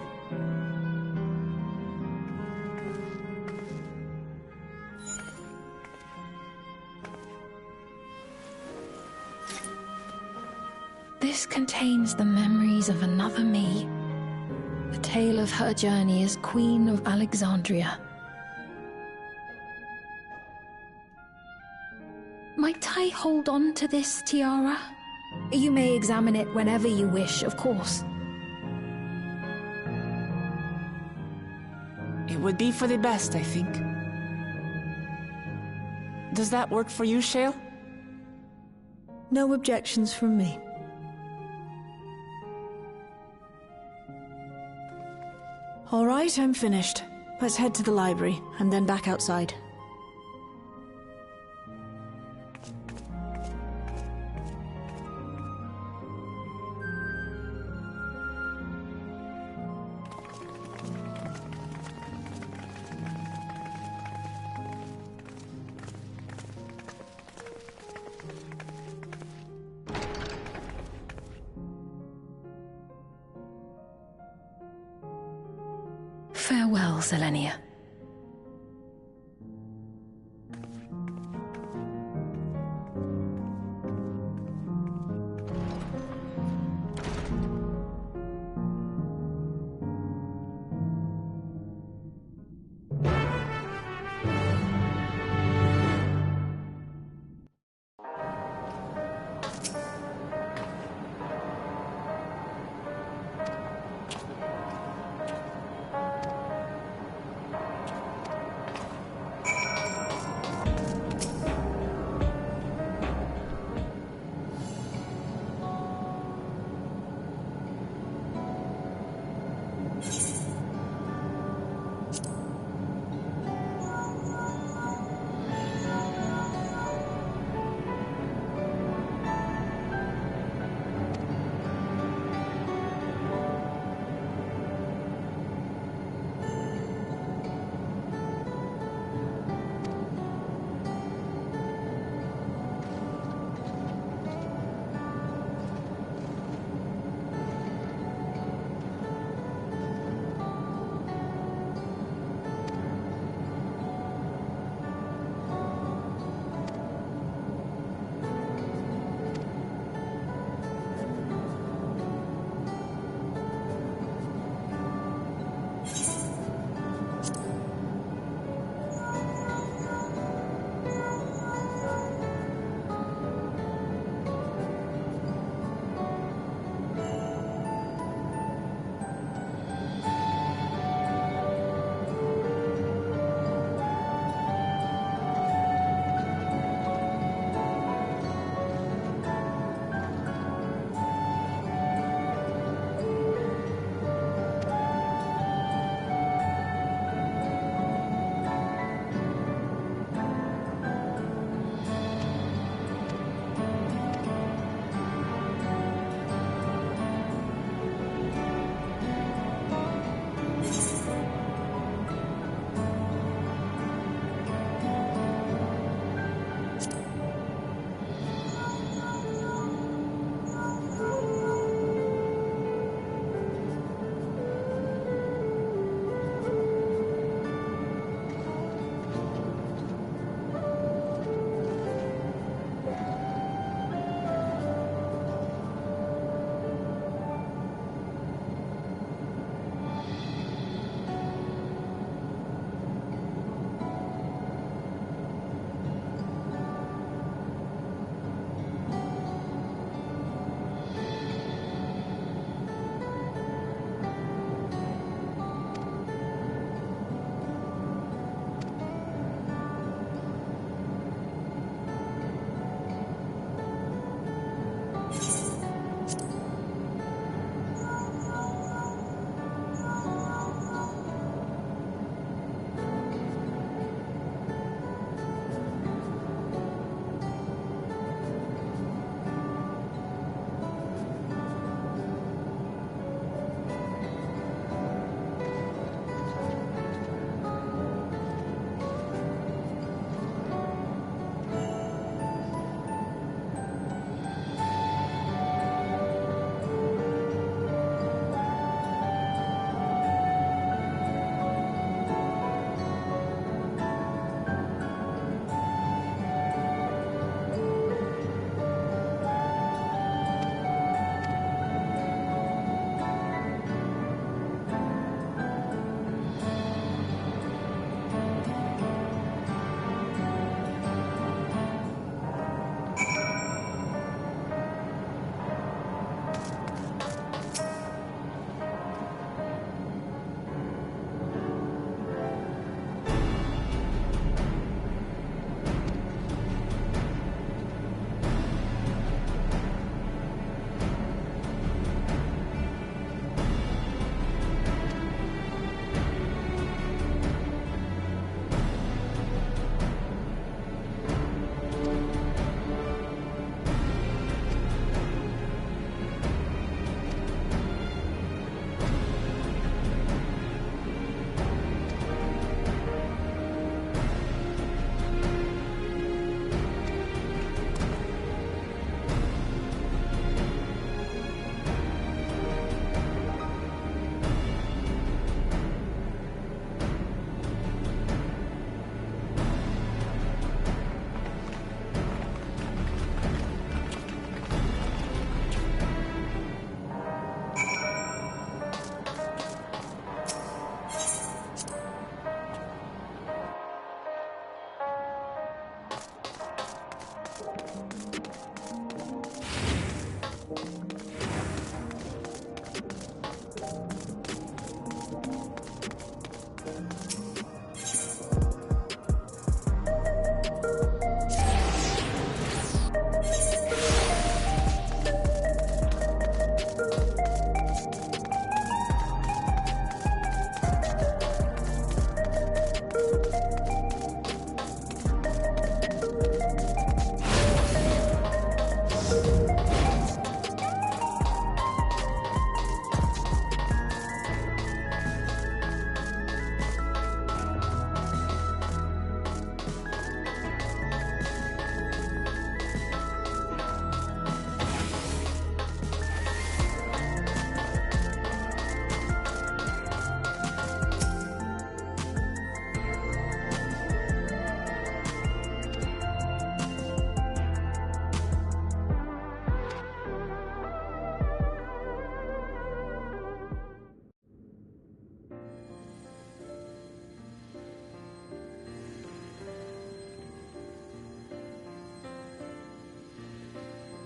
This contains the memories of another me. The tale of her journey as Queen of Alexandria. Might I hold on to this tiara? You may examine it whenever you wish, of course. It would be for the best, I think. Does that work for you, Shale? No objections from me. All right, I'm finished. Let's head to the library, and then back outside. Farewell, Selenia.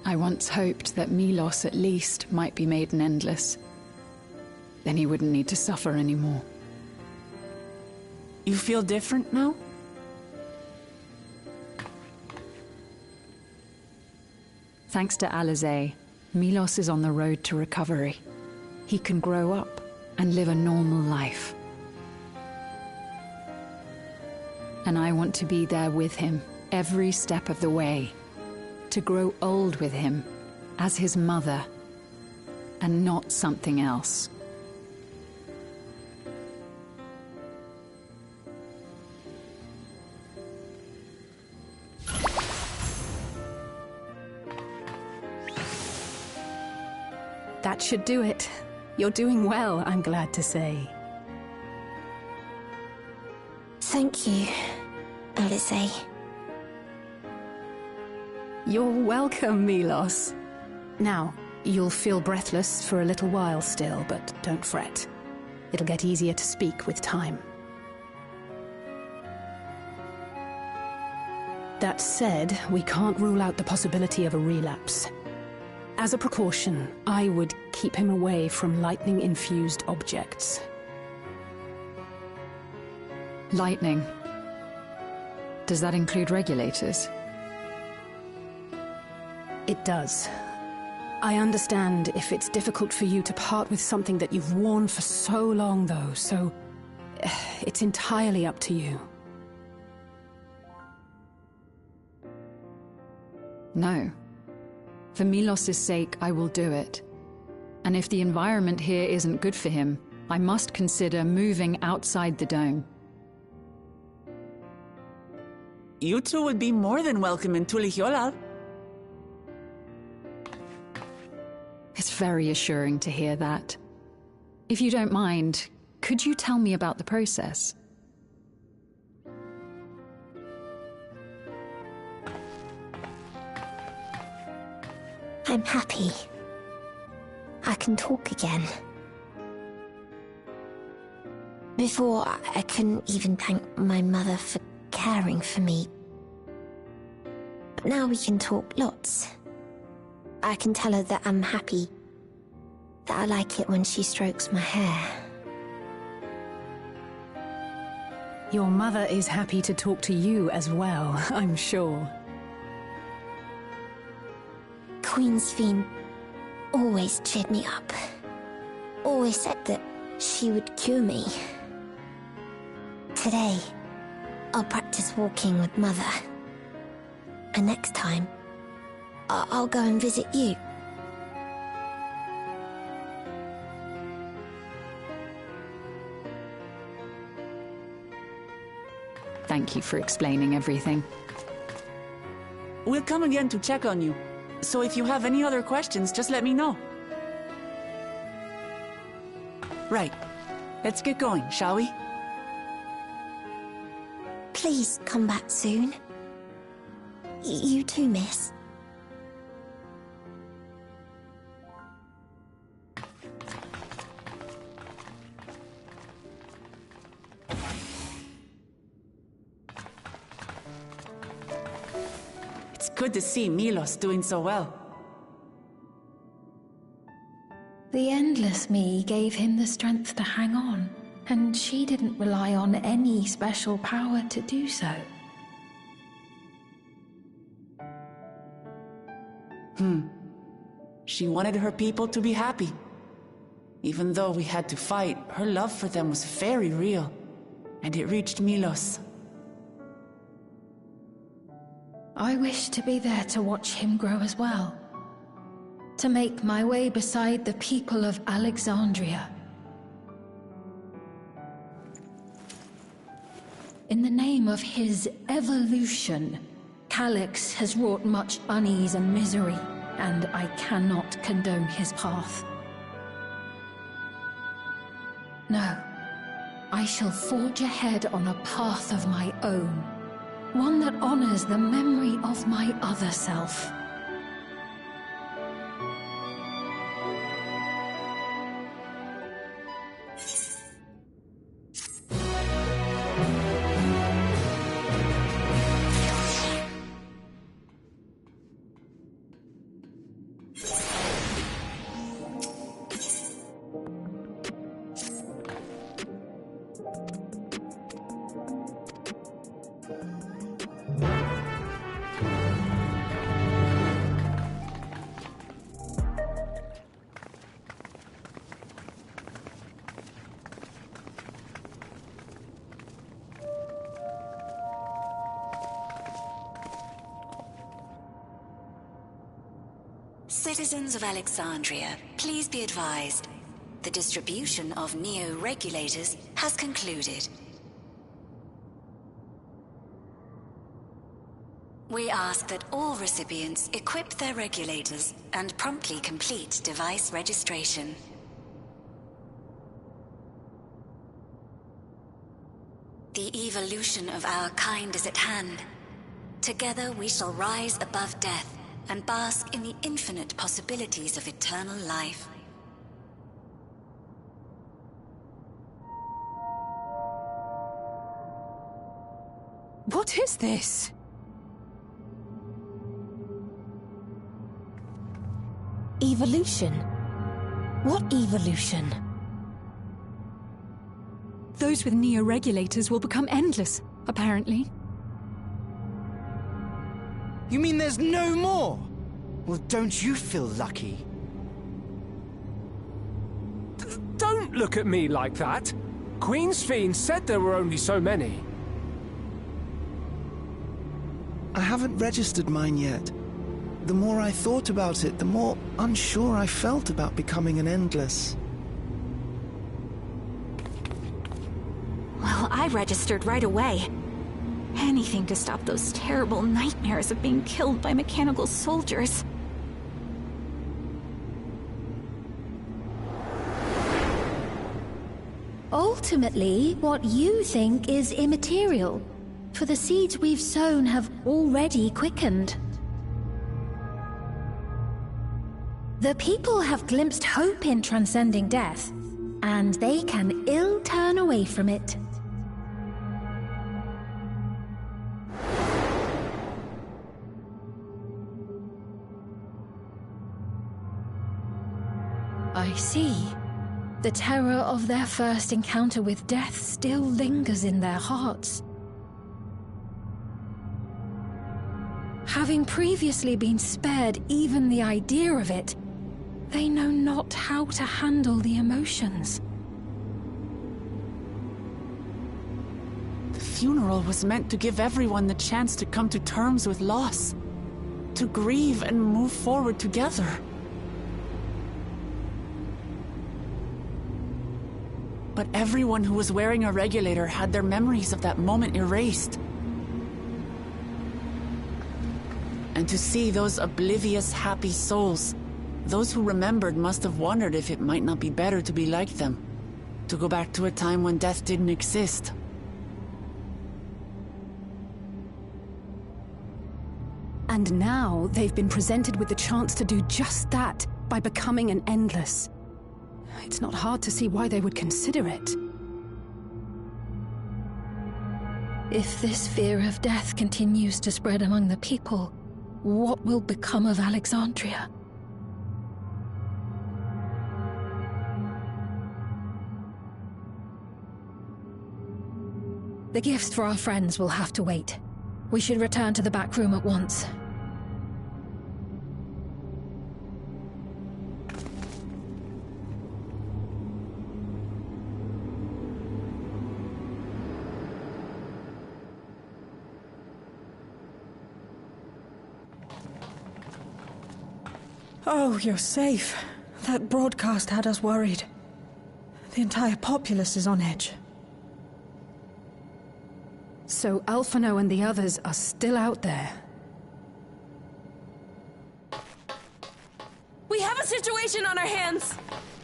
I once hoped that Milos at least might be made an endless. Then he wouldn't need to suffer anymore. You feel different now? Thanks to Alizé, Milos is on the road to recovery. He can grow up and live a normal life. And I want to be there with him every step of the way. To grow old with him as his mother and not something else. That should do it. You're doing well, I'm glad to say. Thank you, Alizé. You're welcome, Milos. Now, you'll feel breathless for a little while still, but don't fret. It'll get easier to speak with time. That said, we can't rule out the possibility of a relapse. As a precaution, I would keep him away from lightning-infused objects. Lightning. Does that include regulators? It does. I understand if it's difficult for you to part with something that you've worn for so long, though, so it's entirely up to you. No. For Milos' sake, I will do it. And if the environment here isn't good for him, I must consider moving outside the dome. You two would be more than welcome in Tulihyolal. It's very assuring to hear that. If you don't mind, could you tell me about the process? I'm happy. I can talk again. Before, I couldn't even thank my mother for caring for me. But now we can talk lots. I can tell her that I'm happy, that I like it when she strokes my hair. Your mother is happy to talk to you as well, I'm sure. Queen Sphene always cheered me up. Always said that she would cure me. Today, I'll practice walking with Mother. And next time, I'll go and visit you. Thank you for explaining everything. We'll come again to check on you. So if you have any other questions, just let me know. Right. Let's get going, shall we? Please come back soon. You too, miss. It's good to see Milos doing so well. The Endless Me gave him the strength to hang on, and she didn't rely on any special power to do so. She wanted her people to be happy. Even though we had to fight, her love for them was very real, and it reached Milos. I wish to be there to watch him grow as well. To make my way beside the people of Alexandria. In the name of his evolution, Calyx has wrought much unease and misery, and I cannot condone his path. No, I shall forge ahead on a path of my own, one that honors the memory of my other self. Citizens of Alexandria, please be advised. The distribution of neo-regulators has concluded. We ask that all recipients equip their regulators and promptly complete device registration. The evolution of our kind is at hand. Together we shall rise above death and bask in the infinite possibilities of eternal life. What is this? Evolution? What evolution? Those with neo-regulators will become endless, apparently. You mean there's no more? Well, don't you feel lucky? Don't look at me like that. Queen's Fiend said there were only so many. I haven't registered mine yet. The more I thought about it, the more unsure I felt about becoming an Endless. Well, I registered right away. Anything to stop those terrible nightmares of being killed by mechanical soldiers. Ultimately, what you think is immaterial, for the seeds we've sown have already quickened. The people have glimpsed hope in transcending death, and they can ill turn away from it. I see. The terror of their first encounter with death still lingers in their hearts. Having previously been spared even the idea of it, they know not how to handle the emotions. The funeral was meant to give everyone the chance to come to terms with loss, to grieve and move forward together. But everyone who was wearing a regulator had their memories of that moment erased. And to see those oblivious, happy souls, those who remembered must have wondered if it might not be better to be like them, to go back to a time when death didn't exist. And now they've been presented with the chance to do just that by becoming an Endless. It's not hard to see why they would consider it. If this fear of death continues to spread among the people, what will become of Alexandria? The gifts for our friends will have to wait. We should return to the back room at once. Oh, you're safe. That broadcast had us worried. The entire populace is on edge. So Alphino and the others are still out there. We have a situation on our hands!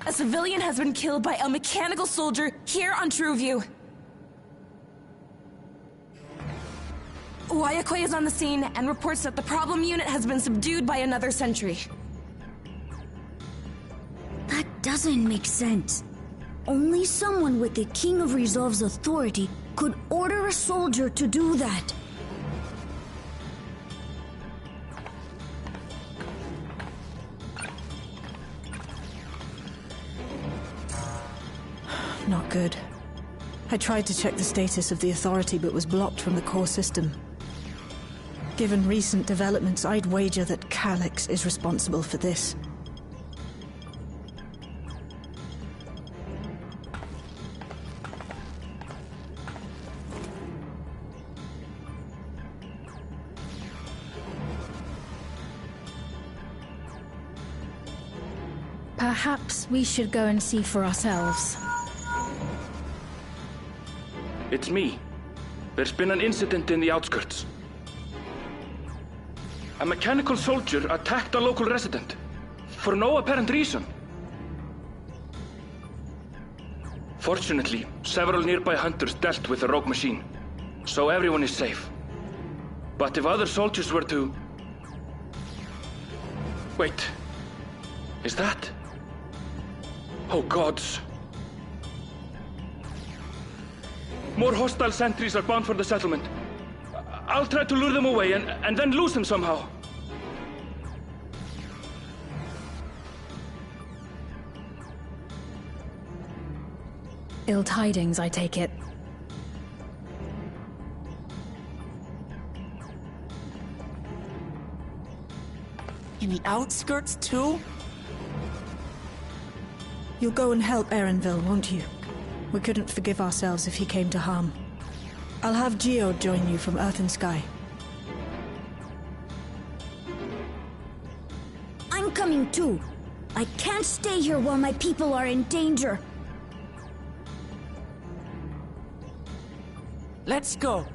A civilian has been killed by a mechanical soldier here on Trueview. Wayakwe is on the scene and reports that the problem unit has been subdued by another sentry. That doesn't make sense. Only someone with the King of Resolve's authority could order a soldier to do that. Not good. I tried to check the status of the authority but was blocked from the core system. Given recent developments, I'd wager that Calyx is responsible for this. Perhaps we should go and see for ourselves. It's me. There's been an incident in the outskirts. A mechanical soldier attacked a local resident, for no apparent reason. Fortunately, several nearby hunters dealt with the rogue machine, so everyone is safe. But if other soldiers were to... Wait. Is that... Oh gods. More hostile sentries are bound for the settlement. I'll try to lure them away and then lose them somehow. Ill tidings, I take it. In the outskirts, too? You'll go and help Erenville, won't you? We couldn't forgive ourselves if he came to harm. I'll have Geode join you from Earth and Sky. I'm coming too. I can't stay here while my people are in danger. Let's go.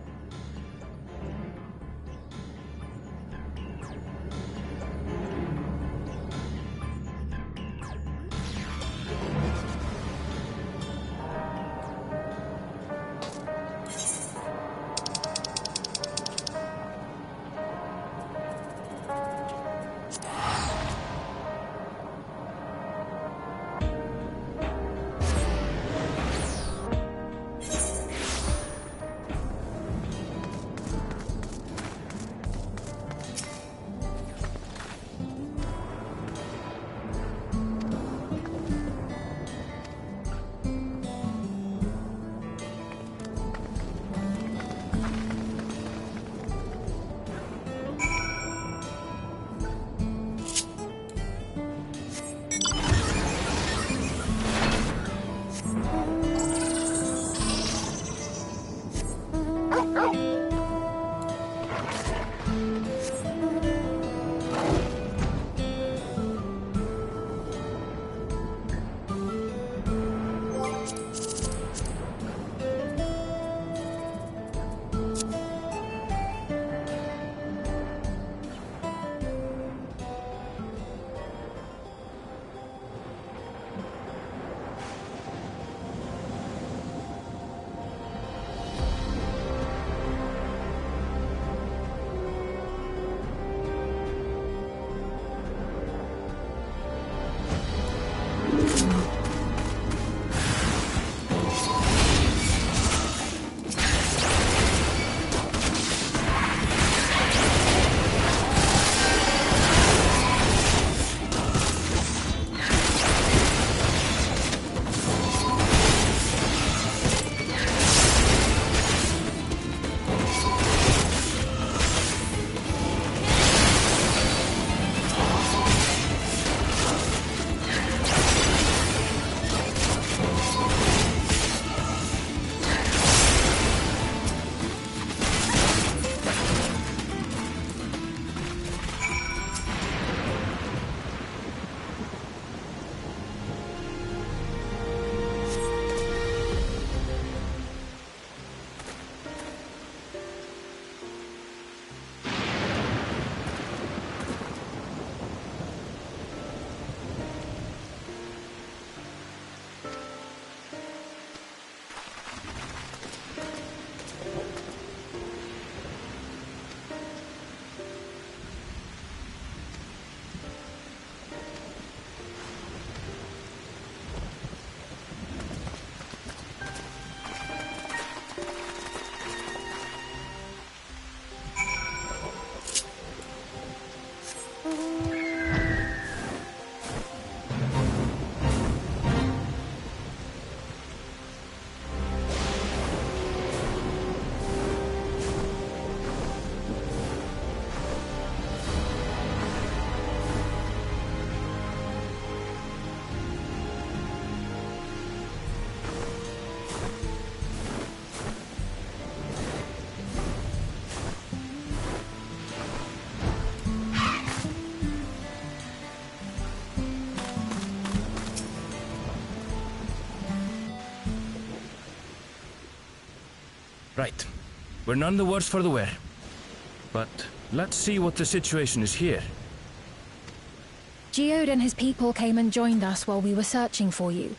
Right. We're none the worse for the wear. But let's see what the situation is here. Geode and his people came and joined us while we were searching for you.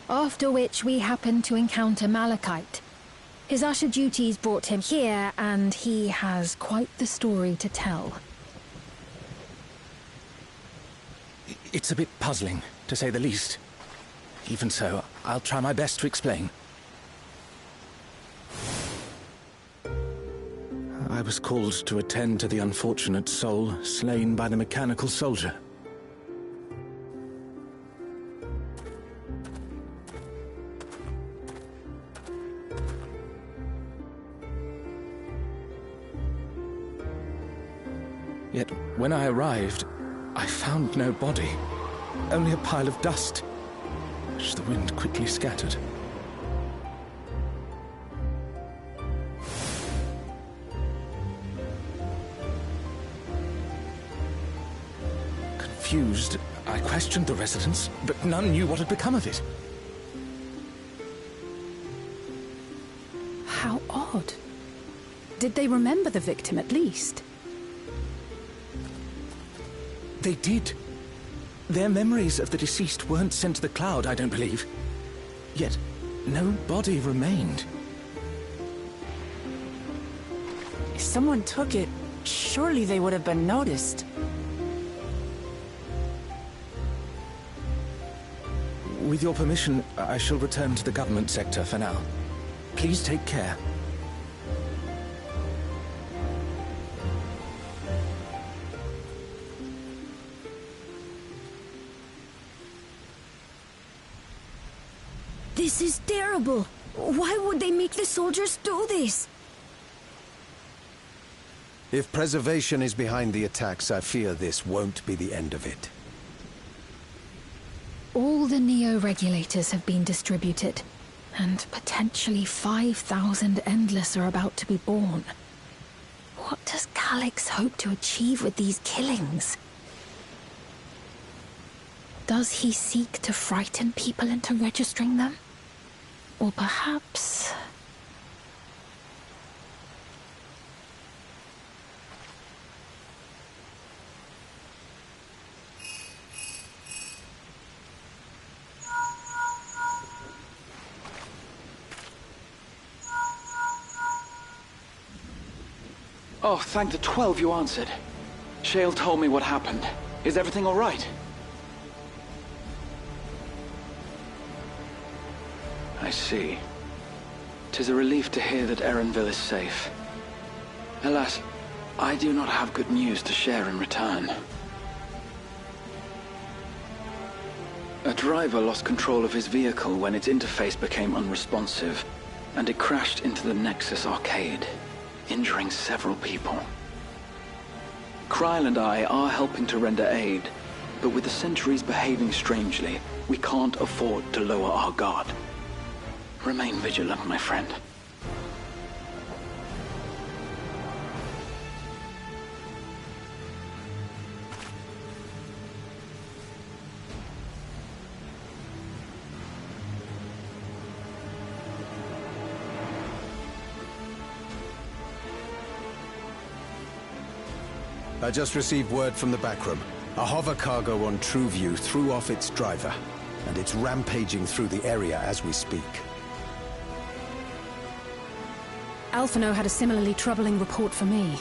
After which we happened to encounter Malachite. His usher duties brought him here, and he has quite the story to tell. It's a bit puzzling, to say the least. Even so, I'll try my best to explain. I was called to attend to the unfortunate soul slain by the mechanical soldier. Yet, when I arrived, I found no body, only a pile of dust, which the wind quickly scattered. Confused, I questioned the residents, but none knew what had become of it. How odd. Did they remember the victim at least? They did. Their memories of the deceased weren't sent to the cloud, I don't believe. Yet, no body remained. If someone took it, surely they would have been noticed. With your permission, I shall return to the government sector for now. Please take care. This is terrible. Why would they make the soldiers do this? If preservation is behind the attacks, I fear this won't be the end of it. All the Neo-regulators have been distributed, and potentially 5,000 Endless are about to be born. What does Calyx hope to achieve with these killings? Does he seek to frighten people into registering them? Or perhaps... Oh, thank the 12 you answered. Shale told me what happened. Is everything all right? I see. 'Tis a relief to hear that Erenville is safe. Alas, I do not have good news to share in return. A driver lost control of his vehicle when its interface became unresponsive, and it crashed into the Nexus arcade, injuring several people. Kryl and I are helping to render aid, but with the sentries behaving strangely, we can't afford to lower our guard. Remain vigilant, my friend. I just received word from the backroom. A hover cargo on TrueView threw off its driver, and it's rampaging through the area as we speak. Alphino had a similarly troubling report for me.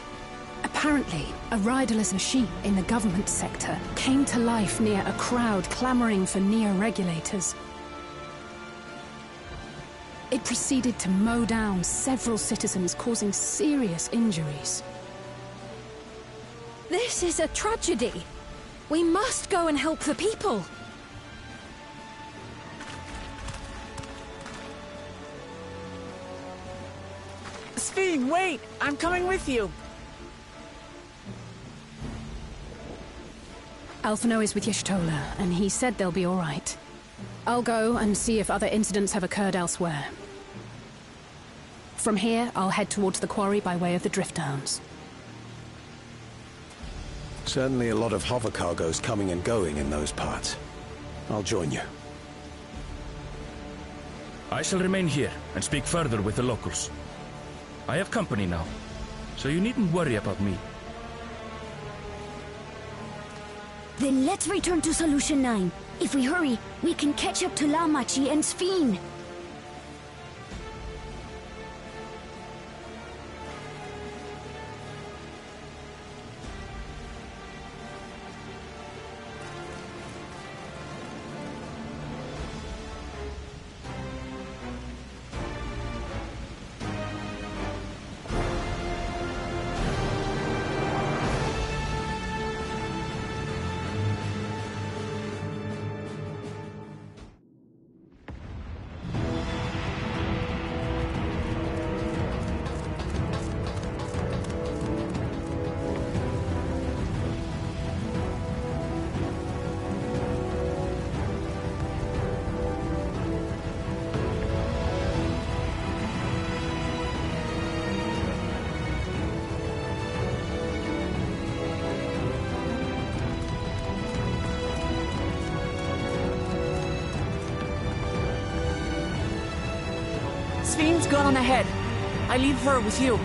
Apparently, a riderless machine in the government sector came to life near a crowd clamoring for Neo-regulators. It proceeded to mow down several citizens, causing serious injuries. This is a tragedy. We must go and help the people. Sphene, wait! I'm coming with you! Alphino is with Y'shtola, and he said they'll be all right. I'll go and see if other incidents have occurred elsewhere. From here, I'll head towards the quarry by way of the Drift Downs. Certainly a lot of hover cargoes coming and going in those parts. I'll join you. I shall remain here and speak further with the locals. I have company now, so you needn't worry about me. Then let's return to Solution 9. If we hurry, we can catch up to Lamachi and Sphene. Sphene's gone on ahead. I leave her with you.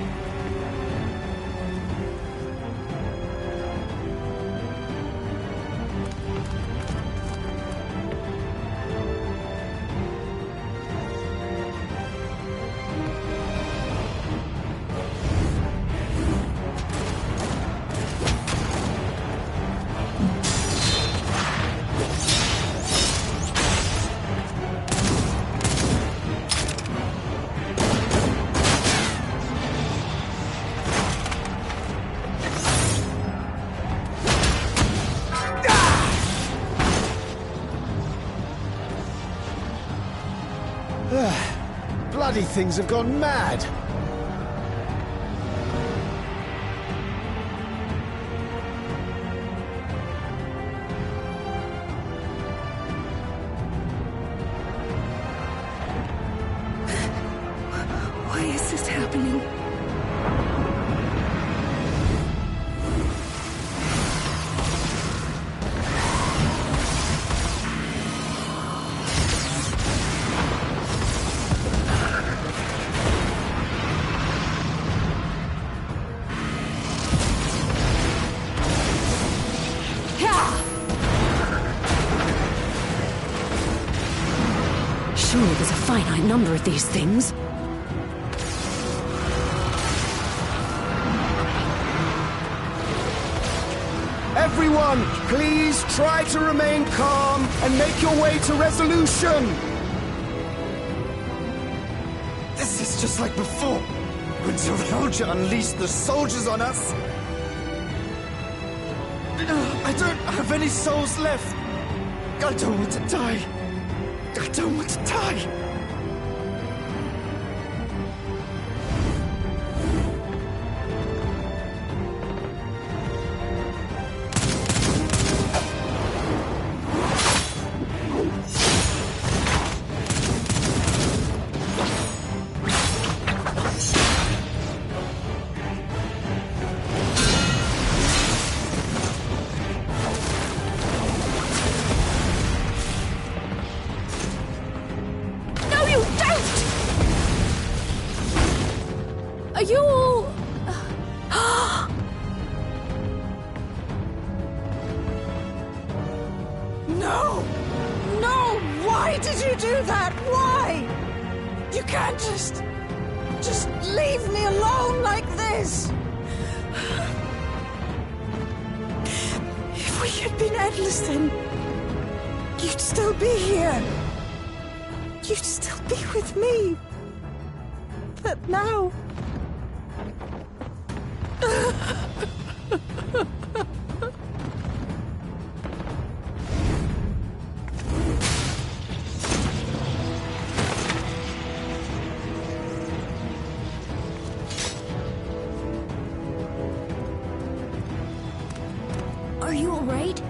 Bloody things have gone mad! Why is this happening? Surely there's a finite number of these things. Everyone, please try to remain calm and make your way to resolution! This is just like before, when Zerelja unleashed the soldiers on us. I don't have any souls left. I don't want to die. I don't want to die. Are you all... No! No! Why did you do that? Why? You can't just leave me alone like this! If we had been endless then, you'd still be here. You'd still be with me. But now... Are you all right?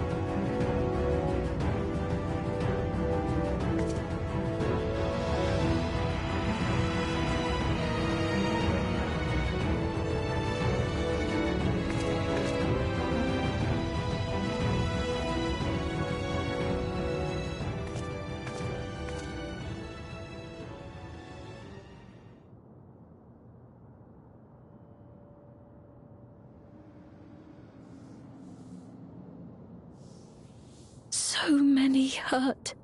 hurt.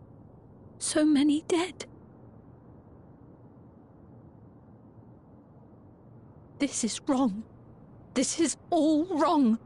So many dead. This is wrong. This is all wrong.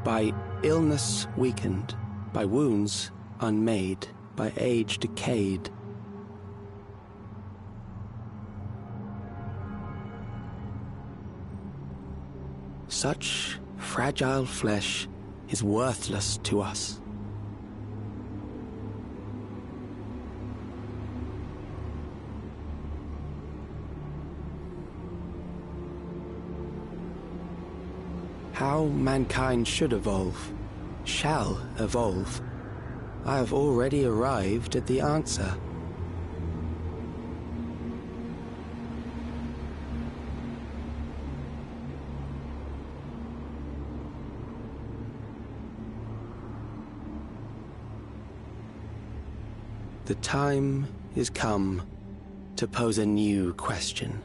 By illness weakened, by wounds unmade, by age decayed. Such fragile flesh is worthless to us. How mankind should evolve, shall evolve, I have already arrived at the answer. The time is come to pose a new question.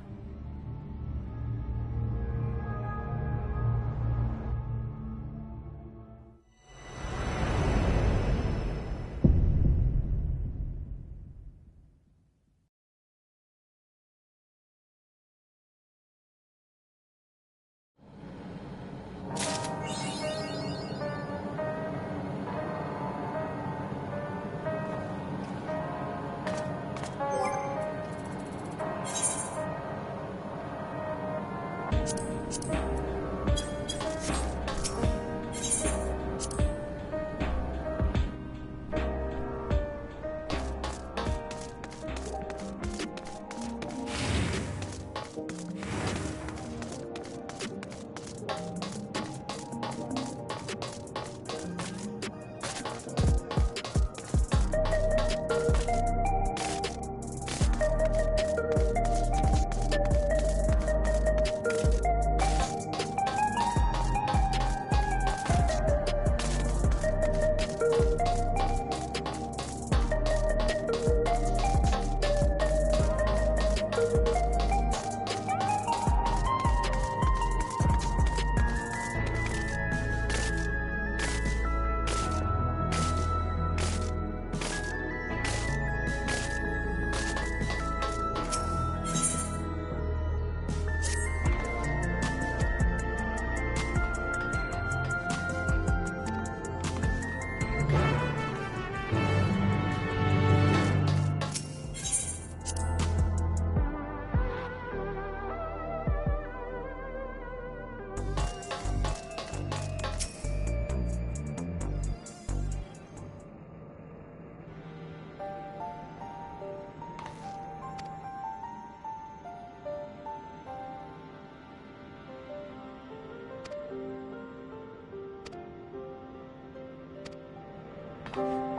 you